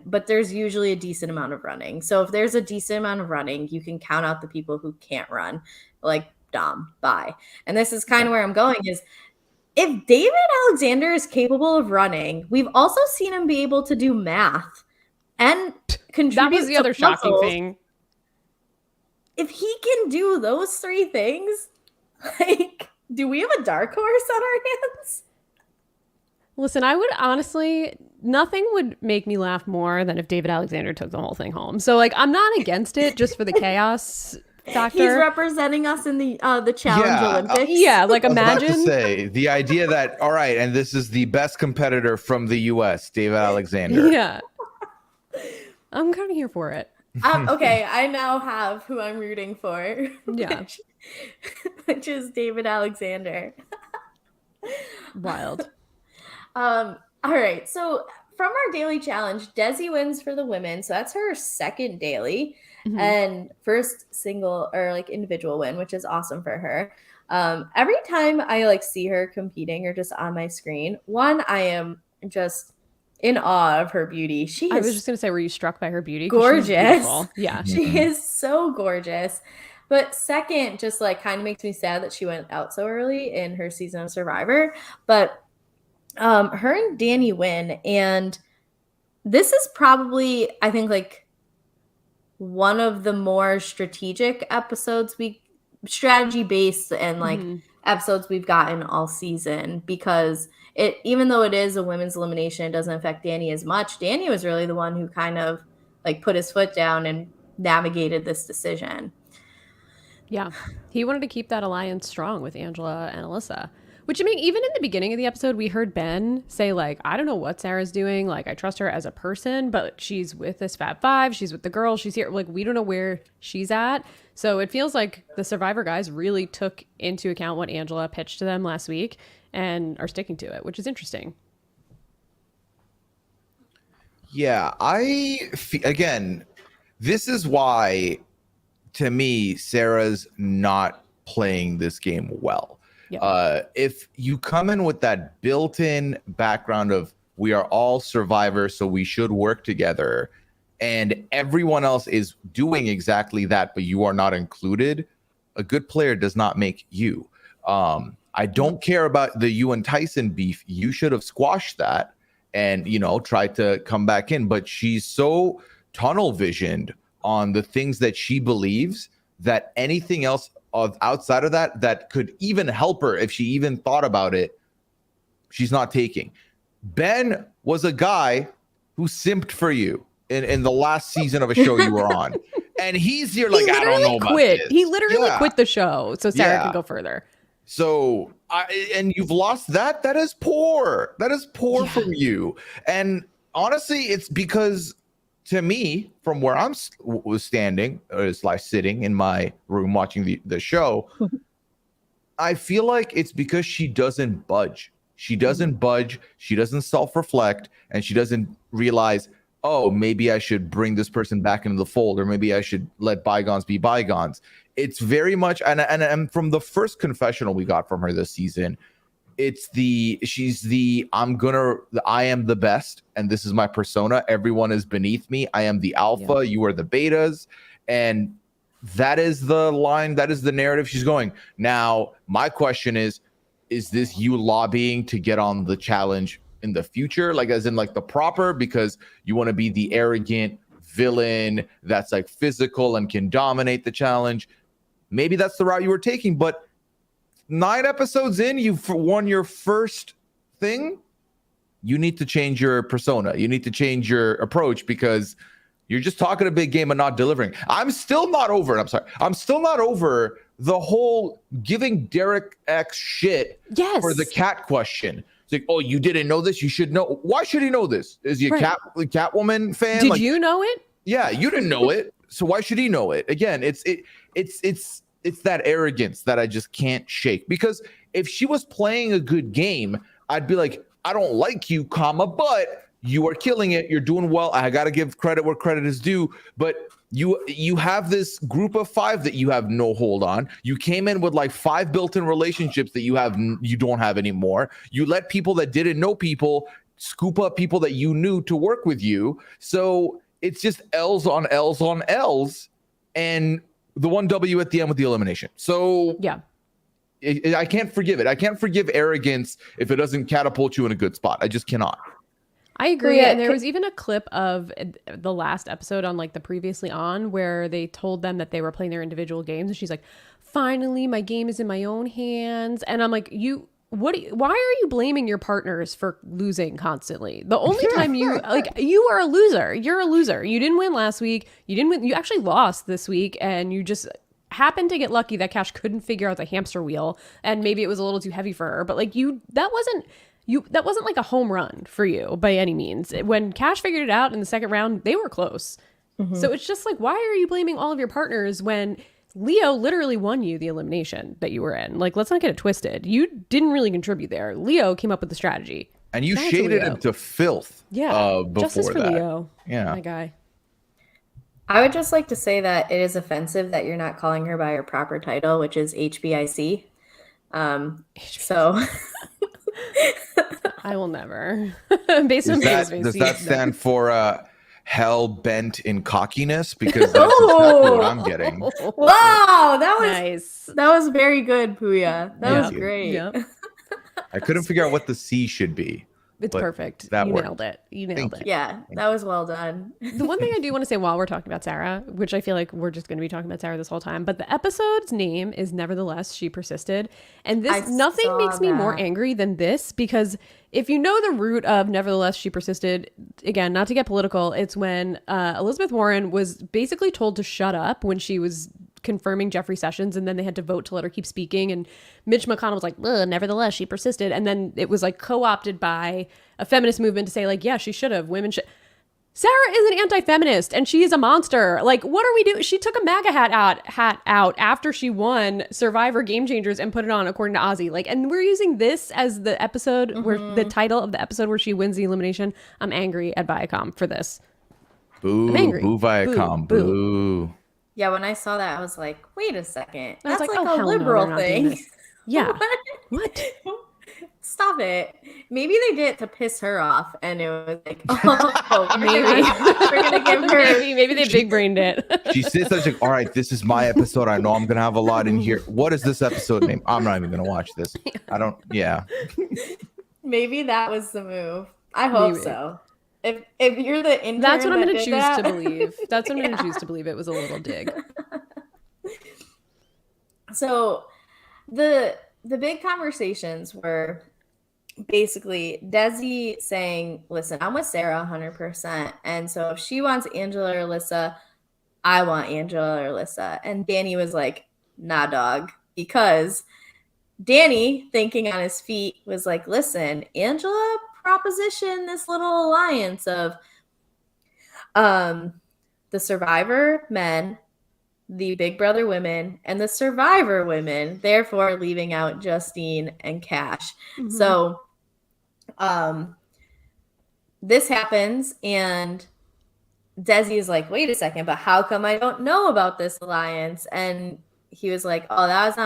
But there's usually a decent amount of running. So if there's a decent amount of running, you can count out the people who can't run, like Dom. Bye. And this is kind of where I'm going is, if David Alexander is capable of running, we've also seen him be able to do math and contribute. That was the other shocking thing. If he can do those three things, do we have a dark horse on our hands? Listen, I would honestly, nothing would make me laugh more than if David Alexander took the whole thing home. So I'm not against it just for the chaos factor. He's representing us in the Challenge Olympics. Imagine. About to say the idea that all right, and this is the best competitor from the U.S., David Alexander. Yeah, I'm kind of here for it. Okay, I now have who I'm rooting for. Yeah, which is David Alexander. Wild. All right. So from our daily challenge, Desi wins for the women. So that's her second daily and first single or like individual win, which is awesome for her. Every time I like see her competing or just on my screen, one, I am just in awe of her beauty. She I is was just gonna say, were you struck by her beauty? 'Cause she's gorgeous. beautiful. Yeah. She is so gorgeous. But second, just like kind of makes me sad that she went out so early in her season of Survivor. But her and Danny win, and this is probably, I think, like one of the more strategic episodes strategy based and like episodes we've gotten all season, because it, even though it is a women's elimination, it doesn't affect Danny as much. Danny was really the one who kind of like put his foot down and navigated this decision. Yeah. He wanted to keep that alliance strong with Angela and Alyssa. Which, I mean, even in the beginning of the episode, we heard Ben say, like, I don't know what Sarah's doing. Like, I trust her as a person, but she's with this Fab Five. She's with the girls. She's here. Like, we don't know where she's at. So it feels like the Survivor guys really took into account what Angela pitched to them last week and are sticking to it, which is interesting. Yeah, again, this is why, to me, Sarah's not playing this game well. Yeah. If you come in with that built-in background of we are all survivors, so we should work together, and everyone else is doing exactly that, but you are not included, a good player does not make you. I don't care about the you and Tyson beef. You should have squashed that and, you know, tried to come back in. But she's so tunnel visioned on the things that she believes that anything else outside of that could even help her if she even thought about it, she's not taking. Ben was a guy who simped for you in the last season of a show you were on. And he's here like, I don't know about this. He literally quit the show so Sarah could go further. So, and you've lost that. That is poor. That is poor from you. And honestly, it's because, to me, from where I was standing, or like sitting in my room watching the show, I feel like it's because she doesn't budge. She doesn't budge. She doesn't self-reflect, and she doesn't realize, oh, maybe I should bring this person back into the fold, or maybe I should let bygones be bygones. It's very much, and from the first confessional we got from her this season, I am the best, and this is my persona. Everyone is beneath me. I am the alpha. You are the betas. And that is the line. That is the narrative she's going. Now, my question is this you lobbying to get on the challenge in the future? Like, as in like the proper, because you want to be the arrogant villain that's like physical and can dominate the challenge. Maybe that's the route you were taking, but 9 episodes in, you've won your first thing. You need to change your persona. You need to change your approach, because you're just talking a big game and not delivering. I'm still not over it. I'm still not over the whole giving Derek X shit for the cat question. It's like, oh, you didn't know this? You should know. Why should he know this? Is he a Catwoman fan? Did you know it? Yeah, you didn't know it. So why should he know it? Again, it's that arrogance that I just can't shake. Because if she was playing a good game, I'd be like, I don't like you, but you are killing it. You're doing well. I got to give credit where credit is due. But you have this group of 5 that you have no hold on. You came in with like 5 built-in relationships that you don't have anymore. You let people that didn't know people scoop up people that you knew to work with you. So it's just L's on L's on L's, and the one W at the end with the elimination. So yeah, I can't forgive it. I can't forgive arrogance if it doesn't catapult you in a good spot. I just cannot. I agree. And there was even a clip of the last episode on like the previously on where they told them that they were playing their individual games. And she's like, finally, my game is in my own hands. And I'm like, why are you blaming your partners for losing constantly? The only time you are a loser. You're a loser. You didn't win last week. You actually lost this week, and you just happened to get lucky that Cash couldn't figure out the hamster wheel, and maybe it was a little too heavy for her. But like that wasn't like a home run for you by any means. When Cash figured it out in the second round, they were close. Mm-hmm. So it's just like, why are you blaming all of your partners when Leo literally won you the elimination that you were in? Like, let's not get it twisted. You didn't really contribute there. Leo came up with the strategy. And you Shout out to shaded Leo. him to filth. Yeah. Before Justice for that. Leo. Yeah. My guy. I would just like to say that it is offensive that you're not calling her by her proper title, which is HBIC. So I will never. Based on Does Pegasus, that stand for hell bent in cockiness? Because that's Oh! exactly what I'm getting. wow, Nice. that was very good, Pooya. That Thank was you. great. Yep. I couldn't figure out what the C should be. It's but perfect. that You worked. nailed it. You nailed Thank it. Yeah, that was well done. The one thing I do want to say while we're talking about Sarah, which I feel like we're just going to be talking about Sarah this whole time, but the episode's name is Nevertheless, She Persisted. And this, nothing saw makes me more that. angry than this, because if you know the root of Nevertheless, She Persisted, again, not to get political, it's when Elizabeth Warren was basically told to shut up when she was confirming Jeffrey Sessions, and then they had to vote to let her keep speaking, and Mitch McConnell was like, nevertheless she persisted, and then it was like co-opted by a feminist movement to say like, yeah, she should have, women should. Sarah is an anti-feminist and she is a monster. Like, what are we doing? She took a MAGA hat out after she won Survivor Game Changers and put it on, according to Ozzy. Like, and we're using this as the episode where the title of the episode where she wins the elimination. I'm angry at Viacom for this. Boo, I'm angry. boo Viacom, Boo, boo. Yeah, when I saw that, I was like, wait a second. I was That's like, like, oh, a hell no, liberal they're not doing thing. this. Yeah. What? Stop it. Maybe they did it to piss her off, and it was like, oh, Maybe. we're gonna give her. Maybe they big brained it. She sits there, she's like, all right, this is my episode. I know I'm gonna have a lot in here. What is this episode name? I'm not even gonna watch this. I don't. Yeah. Maybe that was the move. I hope Maybe. so. If you're the intern, That's what I'm that going to did choose that- to believe. That's what I'm going to choose to believe. It was a little dig. So the big conversations were basically Desi saying, listen, I'm with Sarah 100%. And so if she wants Angela or Alyssa, I want Angela or Alyssa. And Danny was like, nah, dog. Because Danny, thinking on his feet, was like, listen, Angela propositioned this little alliance of the Survivor men, the Big Brother women, and the Survivor women, therefore leaving out Justine and Cash. Mm-hmm. So this happens, and Desi is like, wait a second, but how come I don't know about this alliance? And he was like, oh, that's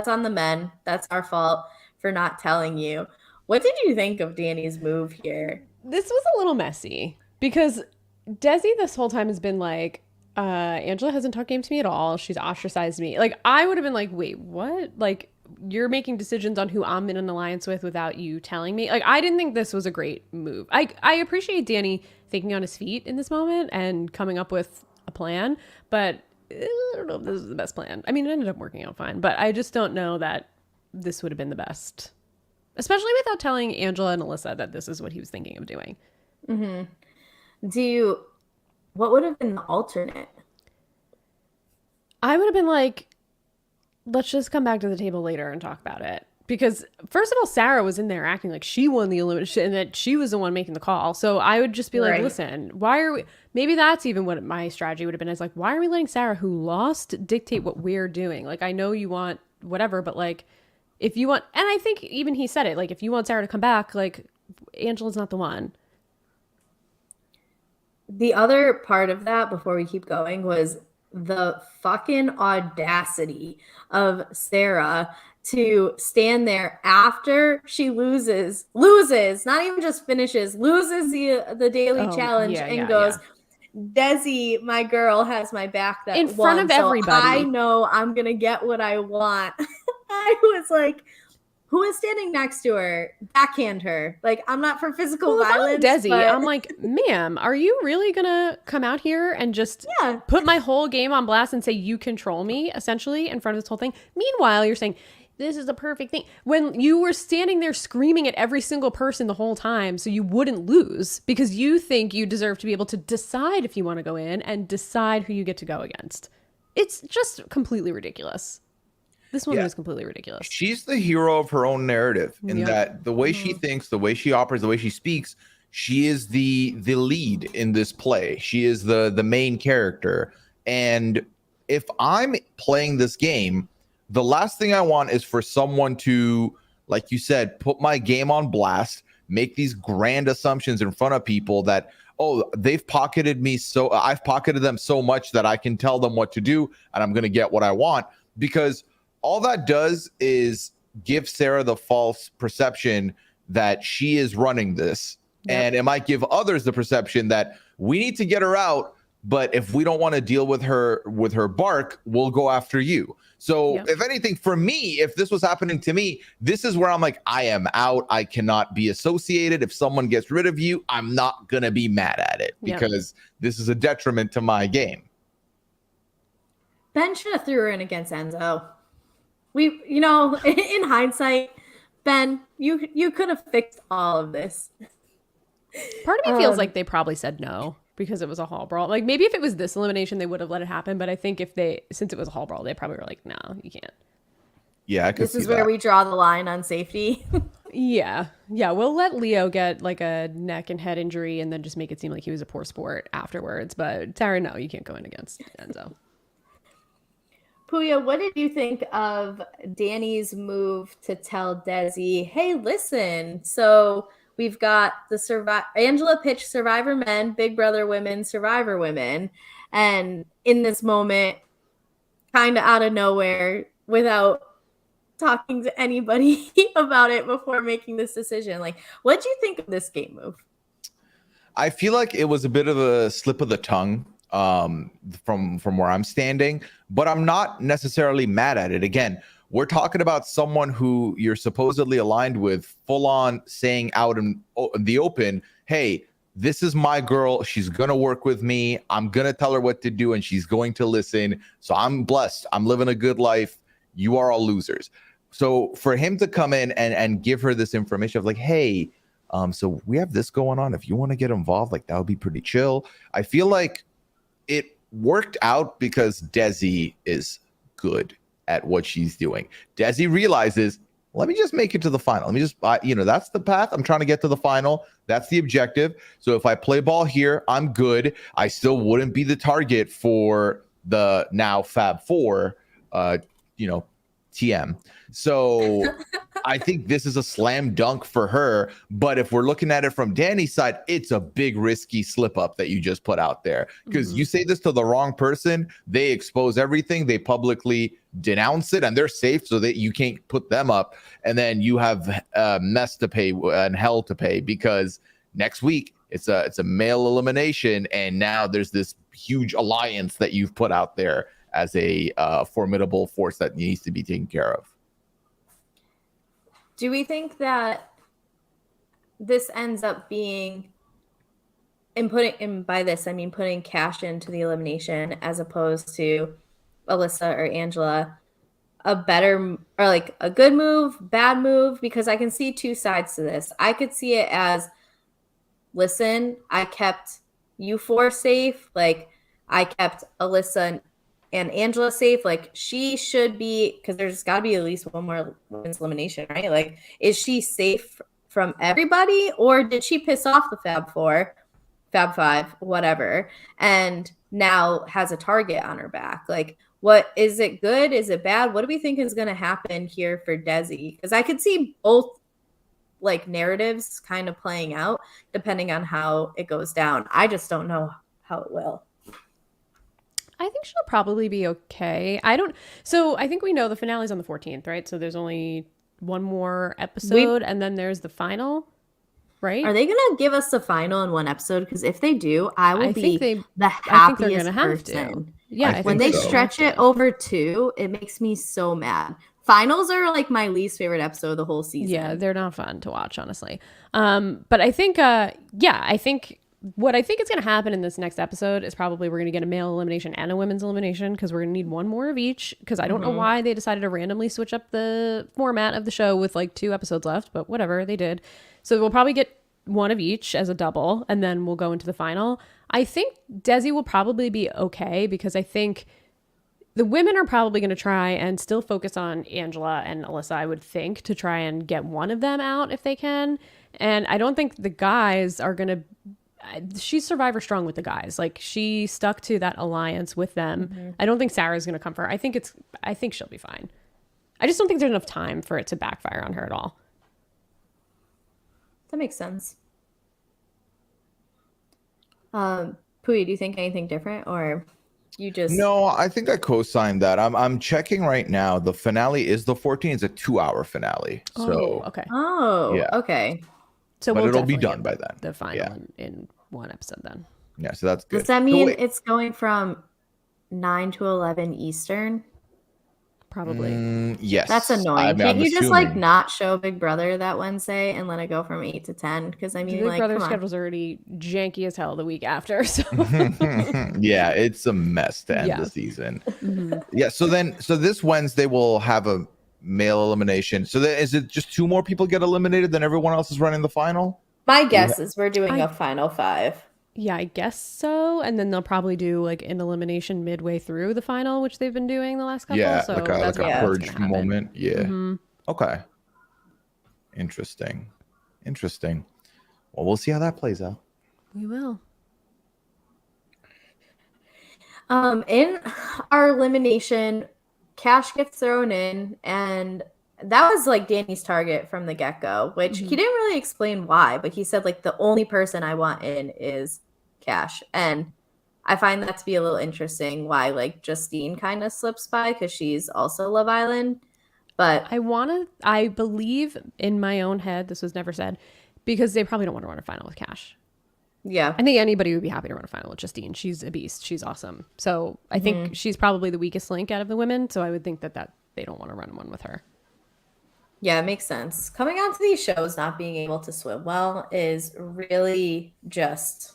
on the men. That's our fault for not telling you. What did you think of Danny's move here? This was a little messy because Desi this whole time has been like, Angela hasn't talked game to me at all. She's ostracized me. Like, I would have been like, wait, what? Like, you're making decisions on who I'm in an alliance with without you telling me. Like, I didn't think this was a great move. I appreciate Danny thinking on his feet in this moment and coming up with a plan, but I don't know if this is the best plan. I mean, it ended up working out fine, but I just don't know that this would have been the best. Especially without telling Angela and Alyssa that this is what he was thinking of doing. Mm-hmm. What would have been the alternate? I would have been like, let's just come back to the table later and talk about it. Because first of all, Sarah was in there acting like she won the elimination and that she was the one making the call. So I would just be like, Right. listen, why are we, maybe that's even what my strategy would have been, is like, why are we letting Sarah, who lost, dictate what we're doing? Like, I know you want whatever, but like, if you want, and I think even he said it, like, if you want Sarah to come back, like, Angela's not the one. The other part of that, before we keep going, was the fucking audacity of Sarah to stand there after she loses, not even just finishes, loses the daily challenge and goes, Desi, my girl, has my back that in front won, of so everybody. I know I'm going to get what I want. I was like, who is standing next to her? Backhand her. Like, I'm not for physical violence. Desi, but... I'm like, ma'am, are you really gonna come out here and just Yeah. put my whole game on blast and say you control me, essentially, in front of this whole thing? Meanwhile, you're saying this is the perfect thing when you were standing there screaming at every single person the whole time so you wouldn't lose, because you think you deserve to be able to decide if you want to go in and decide who you get to go against. It's just completely ridiculous. This woman is completely ridiculous. She's the hero of her own narrative in Yep. that the way she thinks, the way she operates, the way she speaks, she is the lead in this play. She is the main character. And if I'm playing this game, the last thing I want is for someone to, like you said, put my game on blast, make these grand assumptions in front of people that, oh, they've pocketed me, so I've pocketed them so much that I can tell them what to do and I'm going to get what I want. Because all that does is give Sarah the false perception that she is running this. Yep. And it might give others the perception that we need to get her out, but if we don't want to deal with her bark, we'll go after you. So if anything, for me, if this was happening to me, this is where I'm like, I am out. I cannot be associated. If someone gets rid of you, I'm not going to be mad at it because this is a detriment to my game. Ben should have threw her in against Enzo. In hindsight, Ben, you could have fixed all of this. Part of me feels like they probably said no because it was a hall brawl. Like maybe if it was this elimination, they would have let it happen. But I think since it was a hall brawl, they probably were like, no, you can't. Yeah, I could This is where we draw the line on safety. Yeah. We'll let Leo get like a neck and head injury and then just make it seem like he was a poor sport afterwards. But Tara, no, you can't go in against Enzo. Pooya, what did you think of Danny's move to tell Desi, hey, listen, so we've got Angela pitched Survivor Men, Big Brother Women, Survivor Women. And in this moment, kind of out of nowhere, without talking to anybody about it before making this decision. Like, what do you think of this game move? I feel like it was a bit of a slip of the tongue from where I'm standing, but I'm not necessarily mad at it. Again, we're talking about someone who you're supposedly aligned with, full on saying out in the open, hey, this is my girl. She's going to work with me. I'm going to tell her what to do and she's going to listen. So I'm blessed. I'm living a good life. You are all losers. So for him to come in and give her this information of like, hey, so we have this going on. If you want to get involved, like that would be pretty chill. I feel like it worked out because Desi is good at what she's doing. Desi realizes, let me just make it to the final. Let me just, that's the path. I'm trying to get to the final. That's the objective. So if I play ball here, I'm good. I still wouldn't be the target for the now Fab Four, TM. So I think this is a slam dunk for her. But if we're looking at it from Danny's side, it's a big risky slip up that you just put out there. Because you say this to the wrong person, they expose everything, they publicly denounce it, and they're safe so that you can't put them up. And then you have mess to pay and hell to pay because next week it's a male elimination. And now there's this huge alliance that you've put out there as a formidable force that needs to be taken care of. Do we think that this ends up being, by this I mean putting cash into the elimination as opposed to Alyssa or Angela, a better or like a good move, bad move? Because I can see two sides to this. I could see it as, listen, I kept you four safe, like I kept Alyssa and Angela safe, like she should be, because there's got to be at least one more women's elimination, right? Like, is she safe from everybody, or did she piss off the Fab Four, Fab Five, whatever, and now has a target on her back? Like, what is it good? Is it bad? What do we think is going to happen here for Desi? Because I could see both like narratives kind of playing out depending on how it goes down. I just don't know how it will. I think she'll probably be okay. I think we know the finale's on the 14th, right? So there's only one more episode and then there's the final, right? Are they going to give us the final in one episode? Because if they do, I will be the happiest person. Yeah. When they stretch it over two, it makes me so mad. Finals are like my least favorite episode of the whole season. Yeah, they're not fun to watch, honestly. But I think, what I think is going to happen in this next episode is probably we're going to get a male elimination and a women's elimination because we're going to need one more of each, because I don't know why they decided to randomly switch up the format of the show with like 2 episodes left, but whatever, they did. So we'll probably get one of each as a double, and then we'll go into the final. I think Desi will probably be okay because I think the women are probably going to try and still focus on Angela and Alyssa, I would think, to try and get one of them out if they can. And I don't think the guys are going to... She's Survivor strong with the guys. Like, she stuck to that alliance with them. I don't think Sarah's going to come for her. I think she'll be fine. I just don't think there's enough time for it to backfire on her at all. That makes sense. Pooya, do you think anything different, or you just... No, I think I co-signed that. I'm checking right now. The finale is the 14th. It's a 2-hour finale. So okay. Oh, yeah. Okay. So but we'll it'll be definitely done by then. The final in one episode then. Yeah, so that's good. Does that mean it's going from 9 to 11 Eastern? Probably. Yes. That's annoying. Can't I'm you just like assuming. not show Big Brother that Wednesday and let it go from 8 to 10? Because I mean, Big like, Brother come on. schedule's already janky as hell the week after. So Yeah, it's a mess to end the season. Yeah, so this Wednesday we'll have a male elimination. So is it just 2 more people get eliminated, then everyone else is running the final? My guess is we're doing a final 5. Yeah, I guess so. And then they'll probably do like an elimination midway through the final, which they've been doing the last couple. Yeah, So like that's a purge moment. Yeah. Mm-hmm. Okay. Interesting. Well, we'll see how that plays out. We will. In our elimination, Cash gets thrown in, and that was like Danny's target from the get-go, which he didn't really explain why, but he said like the only person I want in is Cash. And I find that to be a little interesting why like Justine kind of slips by, because she's also Love Island. But I believe in my own head, this was never said, because they probably don't want to run a final with Cash. Yeah. I think anybody would be happy to run a final with Justine. She's a beast. She's awesome. So I think she's probably the weakest link out of the women. So I would think that they don't want to run one with her. Yeah, it makes sense. Coming onto these shows not being able to swim well is really just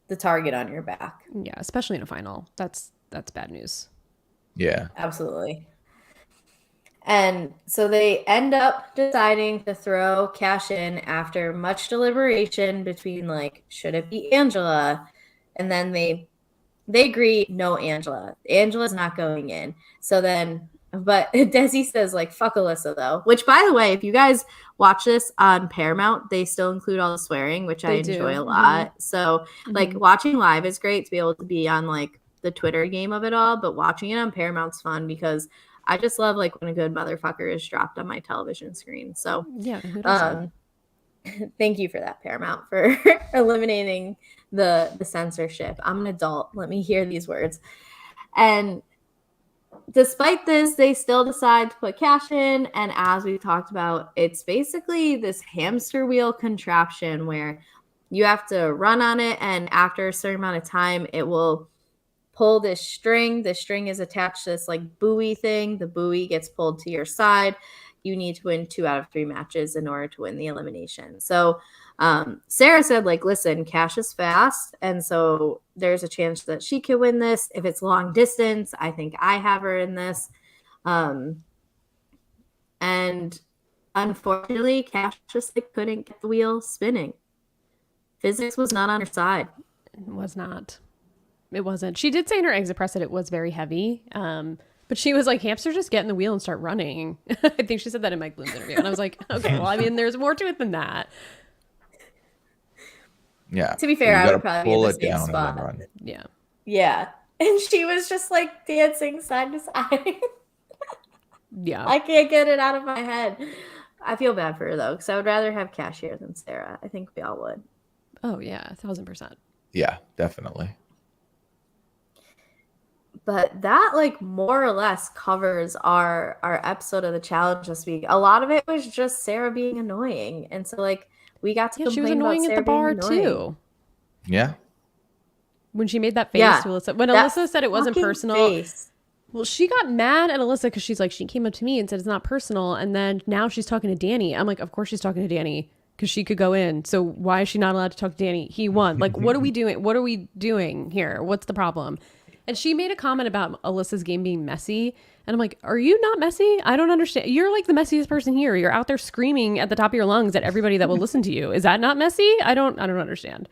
the target on your back. Yeah, especially in a final. That's bad news. Yeah. Absolutely. And so they end up deciding to throw Cash in after much deliberation between like, should it be Angela? And then they agree, no, Angela. Angela's not going in. So then, but Desi says like, fuck Alyssa though, which by the way, if you guys watch this on Paramount, they still include all the swearing, which I enjoy a lot. So like watching live is great to be able to be on like the Twitter game of it all, but watching it on Paramount's fun because I just love like when a good motherfucker is dropped on my television screen. So yeah, thank you for that, Paramount, for eliminating the censorship. I'm an adult. Let me hear these words. And despite this, they still decide to put Cash in. And as we've talked about, it's basically this hamster wheel contraption where you have to run on it. And after a certain amount of time, it will pull this string. The string is attached to this like buoy thing. The buoy gets pulled to your side. You need to win 2 out of 3 matches in order to win the elimination. So Sarah said, like, listen, Cash is fast. And so there's a chance that she could win this. If it's long distance, I think I have her in this. And unfortunately, Cash just like, couldn't get the wheel spinning. Physics was not on her side. It was not. It wasn't. She did say in her exit press that it was very heavy. But she was like, hamster, just get in the wheel and start running. I think she said that in Mike Bloom's interview. And I was like, okay, well, I mean, there's more to it than that. Yeah. To be fair, I would probably be in the same spot. Yeah. Yeah. And she was just like dancing side to side. Yeah. I can't get it out of my head. I feel bad for her though, because I would rather have Cash here than Sarah. I think we all would. Oh, yeah. 1,000%. Yeah, definitely. But that like more or less covers our episode of the challenge this week. A lot of it was just Sarah being annoying. And so like we got to complain she was annoying about at the bar too. Yeah. When she made that face to Alyssa. When Alyssa said it wasn't personal. Face. Well, she got mad at Alyssa because she's like, she came up to me and said it's not personal. And then now she's talking to Danny. I'm like, of course she's talking to Danny because she could go in. So why is she not allowed to talk to Danny? He won. Like, what are we doing? What are we doing here? What's the problem? And she made a comment about Alyssa's game being messy. And I'm like, are you not messy? I don't understand. You're like the messiest person here. You're out there screaming at the top of your lungs at everybody that will listen to you. Is that not messy? I don't understand.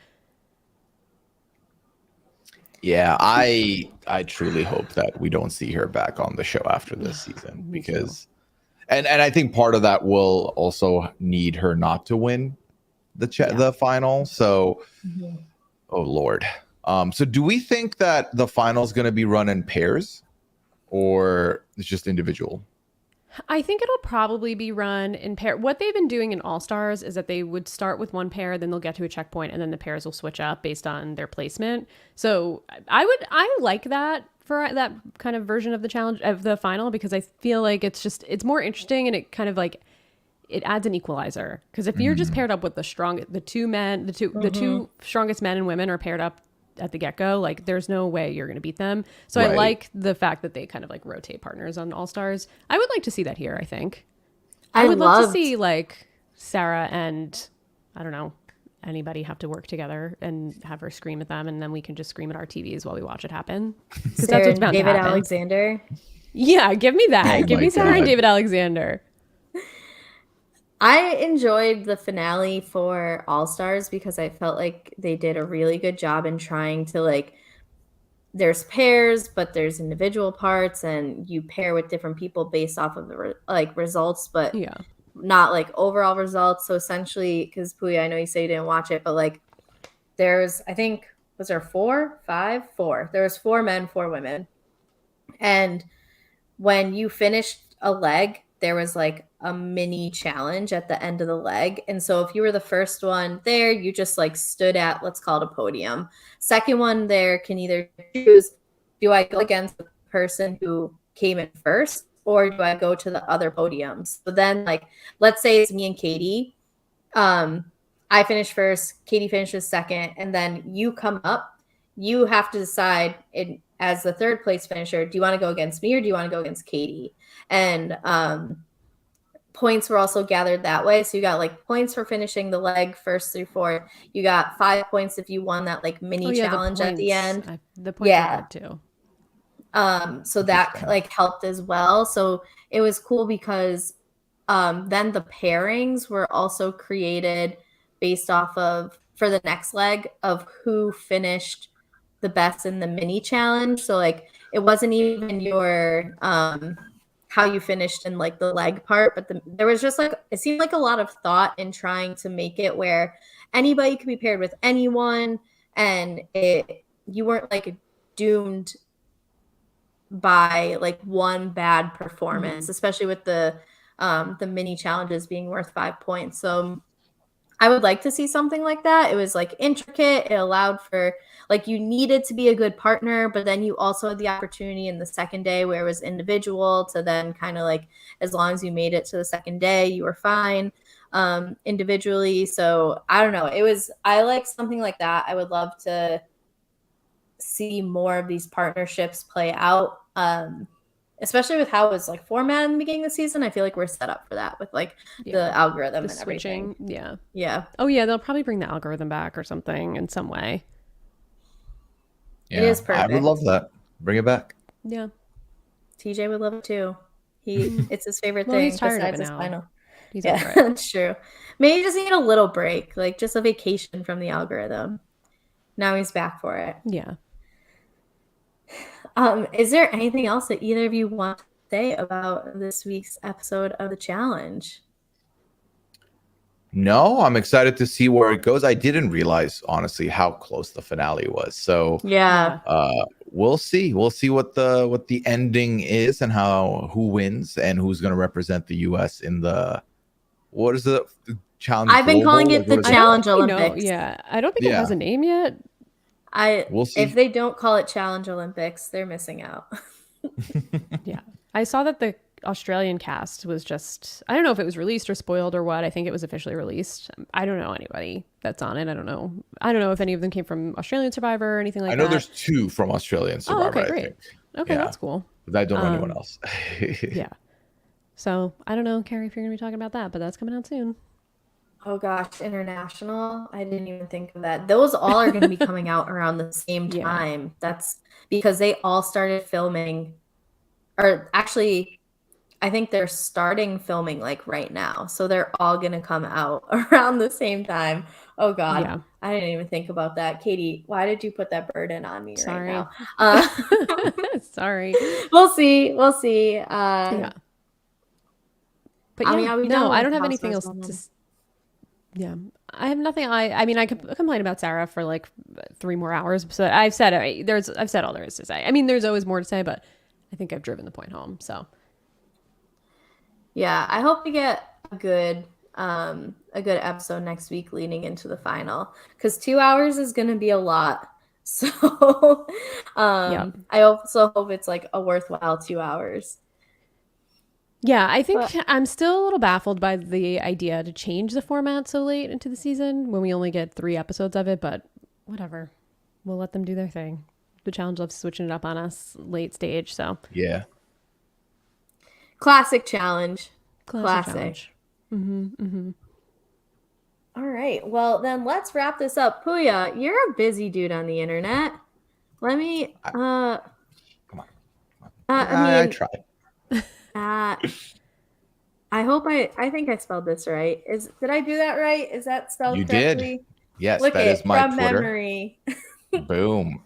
Yeah, I truly hope that we don't see her back on the show after this season because and I think part of that will also need her not to win the final. So oh Lord. So do we think that the final is going to be run in pairs or it's just individual? I think it'll probably be run in pair. What they've been doing in All Stars is that they would start with one pair, then they'll get to a checkpoint, and then the pairs will switch up based on their placement. So I like that for that kind of version of the challenge of the final, because I feel like it's more interesting, and it kind of like it adds an equalizer. Because if you're just paired up with the two strongest men and women are paired up at the get-go, like there's no way you're going to beat them. So Right. I like the fact that they kind of like rotate partners on All Stars. I would like to see that here. I think I would love to see like Sarah and I don't know, anybody have to work together and have her scream at them, and then we can just scream at our TVs while we watch it happen. Because that's what's about David to happen. Alexander. Yeah, give me that. Oh Give my me Sarah and God. David Alexander. I enjoyed the finale for All Stars because I felt like they did a really good job in trying to like there's pairs, but there's individual parts, and you pair with different people based off of the results, but Yeah. not like overall results. So essentially, because Pooya, I know you say you didn't watch it, but like there's I think was there 4, 5, 4. There was 4 men, 4 women, and when you finished a leg, there was like a mini challenge at the end of the leg. And so if you were the first one there, you just like stood at, let's call it a podium. Second one there can either choose, do I go against the person who came in first, or do I go to the other podiums? So then like, let's say it's me and Katie. I finished first, Katie finishes second, and then you come up. You have to decide as the third place finisher, do you want to go against me or do you want to go against Katie? And points were also gathered that way. So you got like points for finishing the leg first through 4. You got 5 points if you won that like mini challenge at the end. The points are good too. So that like helped as well. So it was cool because then the pairings were also created based off of for the next leg of who finished the best in the mini challenge. So like it wasn't even your how you finished in like the leg part, but there was just like it seemed like a lot of thought in trying to make it where anybody could be paired with anyone, and you weren't like doomed by like one bad performance, especially with the mini challenges being worth 5 points. So I would like to see something like that. It was like intricate. It allowed for like you needed to be a good partner, but then you also had the opportunity in the second day where it was individual to then kind of like as long as you made it to the second day, you were fine individually. So I don't know. I like something like that. I would love to see more of these partnerships play out. Especially with how it was like format in the beginning of the season. I feel like we're set up for that with like the algorithm and switching. everything. Yeah. Yeah. Oh yeah, they'll probably bring the algorithm back or something in some way. Yeah, It is perfect. I would love that. Bring it back. Yeah. TJ would love it too. It's his favorite Well, thing he's tired of besides it his now. final. He's Yeah, over it. that's true. Maybe he just need a little break, like just a vacation from the algorithm. Now he's back for it. Yeah. Is there anything else that either of you want to say about this week's episode of the challenge? No, I'm excited to see where it goes. I didn't realize, honestly, how close the finale was. So Yeah. we'll see. We'll see what the ending is and who wins and who's going to represent the U.S. in the what is the challenge? I've been calling it the Like, Challenge I don't think Olympics. I don't think it has a name yet. We'll see. If they don't call it Challenge Olympics, they're missing out. Yeah. I saw that the Australian cast was just, I don't know if it was released or spoiled or what. I think it was officially released. I don't know anybody that's on it. I don't know if any of them came from Australian Survivor or anything like that. I know there's 2 from Australian Survivor. Oh, okay, great. I think. Okay, Yeah. that's cool. But I don't know anyone else. Yeah. So I don't know, Kari, if you're going to be talking about that, but that's coming out soon. Oh gosh, international. I didn't even think of that. Those all are going to be coming out around the same time. That's because they all started filming, or actually, I think they're starting filming like right now. So they're all going to come out around the same time. Oh God. Yeah. I didn't even think about that. Katie, why did you put that burden on me Sorry. right now? Sorry. We'll see. We'll see. Yeah. But I mean, are we done no, with I don't have House anything else Husband? to. Yeah, I have nothing. I mean, I could complain about Sarah for like 3 more hours. So I've said all there is to say. I mean, there's always more to say, but I think I've driven the point home. So Yeah, I hope we get a good episode next week leading into the final, because 2 hours is going to be a lot. So I also hope it's like a worthwhile 2 hours. Yeah, I think I'm still a little baffled by the idea to change the format so late into the season when we only get 3 episodes of it, but whatever. We'll let them do their thing. The challenge loves switching it up on us late stage, so. Yeah. Classic challenge. Classic challenge. All right. Well, then let's wrap this up. Pooya, you're a busy dude on the internet. Let me Come on. I tried. I hope I think I spelled this right. Did I do that right? Is that spelled You correctly? did. Yes, Look that is my from Twitter. memory. Boom.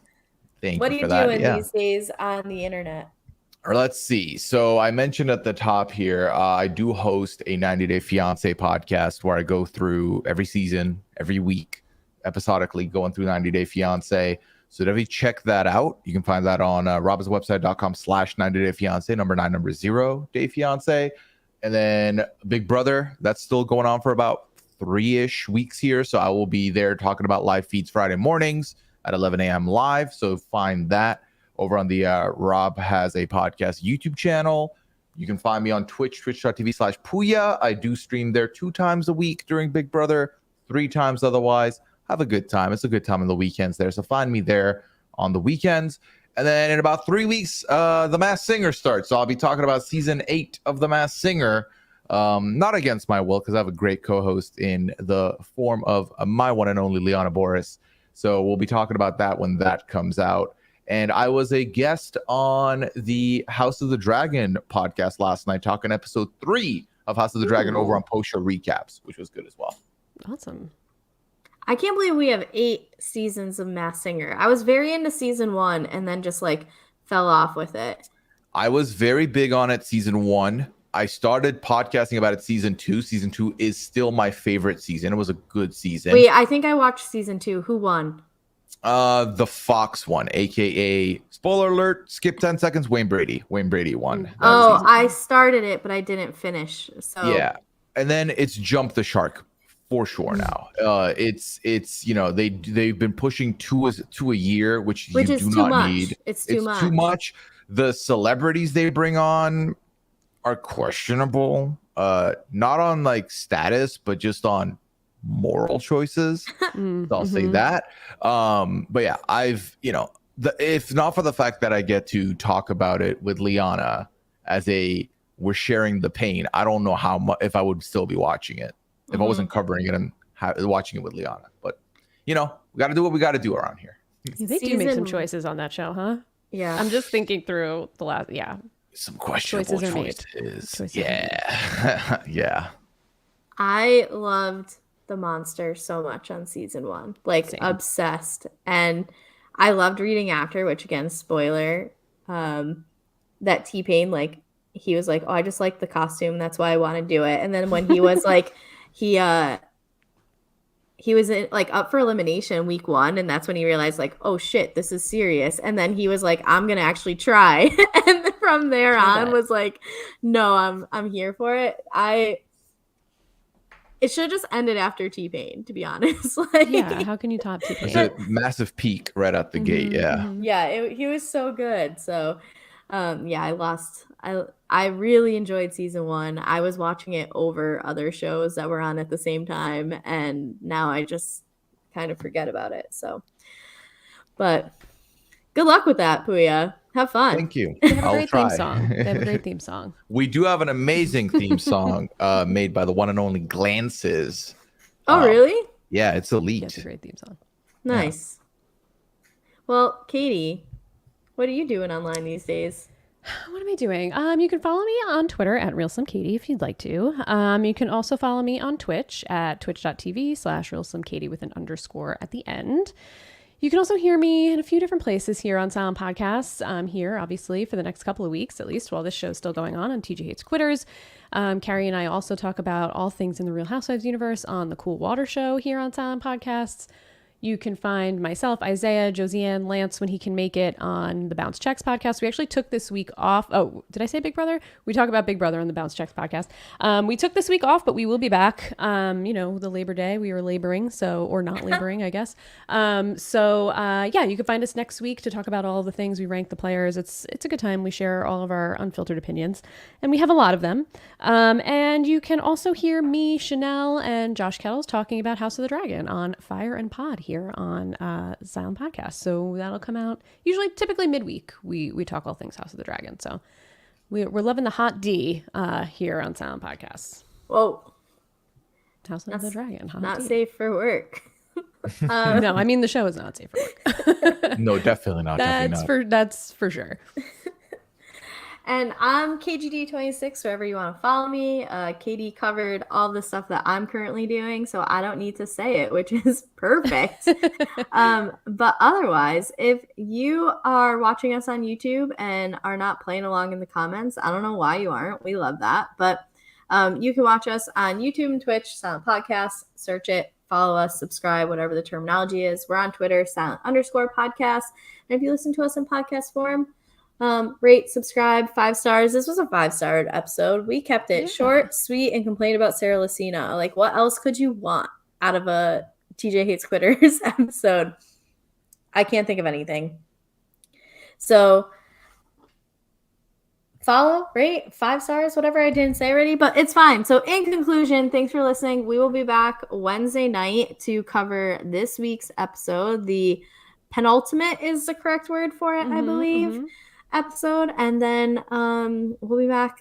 Thank What you are for you that. doing Yeah. these days on the internet? Or let's see. So I mentioned at the top here, I do host a 90 Day Fiance podcast where I go through every season, every week, episodically going through 90 Day Fiance. So definitely check that out. You can find that on robbinswebsite.com/90 Day Fiance, number 0 Day Fiance. And then Big Brother, that's still going on for about 3-ish weeks here. So I will be there talking about live feeds Friday mornings at 11 a.m. live. So find that over on the Rob Has a Podcast YouTube channel. You can find me on Twitch, twitch.tv/Pooya. I do stream there 2 times a week during Big Brother, 3 times otherwise. Have a good time. It's a good time on the weekends there. So find me there on the weekends. And then in about 3 weeks, The Masked Singer starts. So I'll be talking about season 8 of The Masked Singer. Not against my will, because I have a great co-host in the form of my one and only Liana Boris. So we'll be talking about that when that comes out. And I was a guest on the House of the Dragon podcast last night, talking episode 3 of House of the Dragon over on post show recaps, which was good as well. Awesome. I can't believe we have 8 seasons of Masked Singer. I was very into season 1 and then just like fell off with it. I was very big on it season 1. I started podcasting about it season 2. Season 2 is still my favorite season. It was a good season. Wait, I think I watched season 2. Who won? The Fox one, aka spoiler alert, skip 10 seconds, Wayne Brady. Wayne Brady won. I started it, but I didn't finish. So yeah. And then it's jumped the shark for sure now. It's they've been pushing 2 a year, which you is do too not much. need. It's too much. The celebrities they bring on are questionable. Not on like status, but just on moral choices. So I'll say that. But yeah, if not for the fact that I get to talk about it with Liana as we're sharing the pain, I don't know how much if I would still be watching it if I wasn't covering it and watching it with Liana. But we got to do what we got to do around here. They do make some choices on that show, huh? Yeah. I'm just thinking through the last. Yeah. Some questionable choices. Yeah. Yeah. I loved the monster so much on season 1, like Same. Obsessed. And I loved reading after, which again, spoiler, that T-Pain, like he was like, oh, I just like the costume, that's why I want to do it. And then when he was like he was up for elimination week 1, and that's when he realized like, oh shit, this is serious. And then he was like, I'm gonna actually try. And from there on was like, no, I'm here for it. It should have just ended after T-Pain, to be honest. Yeah, how can you top T-Pain? It's a massive peak right out the gate. Yeah. Yeah, he was so good. So I really enjoyed season 1. I was watching it over other shows that were on at the same time, and now I just kind of forget about it. So, but good luck with that, Pooya. Have fun. Thank you. They have a I'll great try. theme song. They have a great theme song. We do have an amazing theme song made by the one and only Glances. Oh, really? Yeah, it's elite. Yeah, it's a great theme song. Nice. Yeah. Well, Katie, what are you doing online these days? What am I doing? You can follow me on Twitter at RealSlimKatie if you'd like to. You can also follow me on Twitch at twitch.tv/RealSlimKatie with an underscore at the end. You can also hear me in a few different places here on Silent Podcasts. I'm here, obviously, for the next couple of weeks, at least, while this show's still going on TJ Hates Quitters. Kari and I also talk about all things in the Real Housewives universe on the Cool Water Show here on Silent Podcasts. You can find myself, Isaiah, Josiane, Lance when he can make it on the Bounce Checks podcast. We actually took this week off. Oh, did I say Big Brother? We talk about Big Brother on the Bounce Checks podcast. We took this week off, but we will be back. The Labor Day, we were laboring, or not laboring, I guess. You can find us next week to talk about all the things. We rank the players. It's a good time. We share all of our unfiltered opinions, and we have a lot of them. And you can also hear me, Chanel, and Josh Kettles talking about House of the Dragon on Fire and Pod here on Silent Podcast. So that'll come out typically midweek. We talk all things House of the Dragon. So we're loving the hot D here on Silent Podcasts. Whoa. House of the Dragon. Hot not D. safe for work. No, I mean the show is not safe for work. No, definitely not. That's for sure. And I'm KGD26, wherever you want to follow me. Katie covered all the stuff that I'm currently doing, so I don't need to say it, which is perfect. But otherwise, if you are watching us on YouTube and are not playing along in the comments, I don't know why you aren't. We love that. But you can watch us on YouTube and Twitch, Silent Podcast. Search it, follow us, subscribe, whatever the terminology is. We're on Twitter, silent_podcast. And if you listen to us in podcast form, rate, subscribe, 5 stars. This was a 5-star episode. We kept it short, sweet, and complained about Sarah Lucina. Like, what else could you want out of a TJ Hates Quitters episode? I can't think of anything. So follow, rate, 5 stars, whatever I didn't say already, but it's fine. So in conclusion, thanks for listening. We will be back Wednesday night to cover this week's episode. The penultimate is the correct word for it, I believe. Episode, and then we'll be back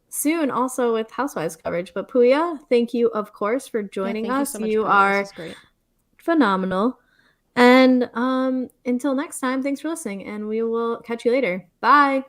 soon also with Housewives coverage. But Pooya, thank you of course for joining us. You are phenomenal. And until next time, thanks for listening, and we will catch you later. Bye.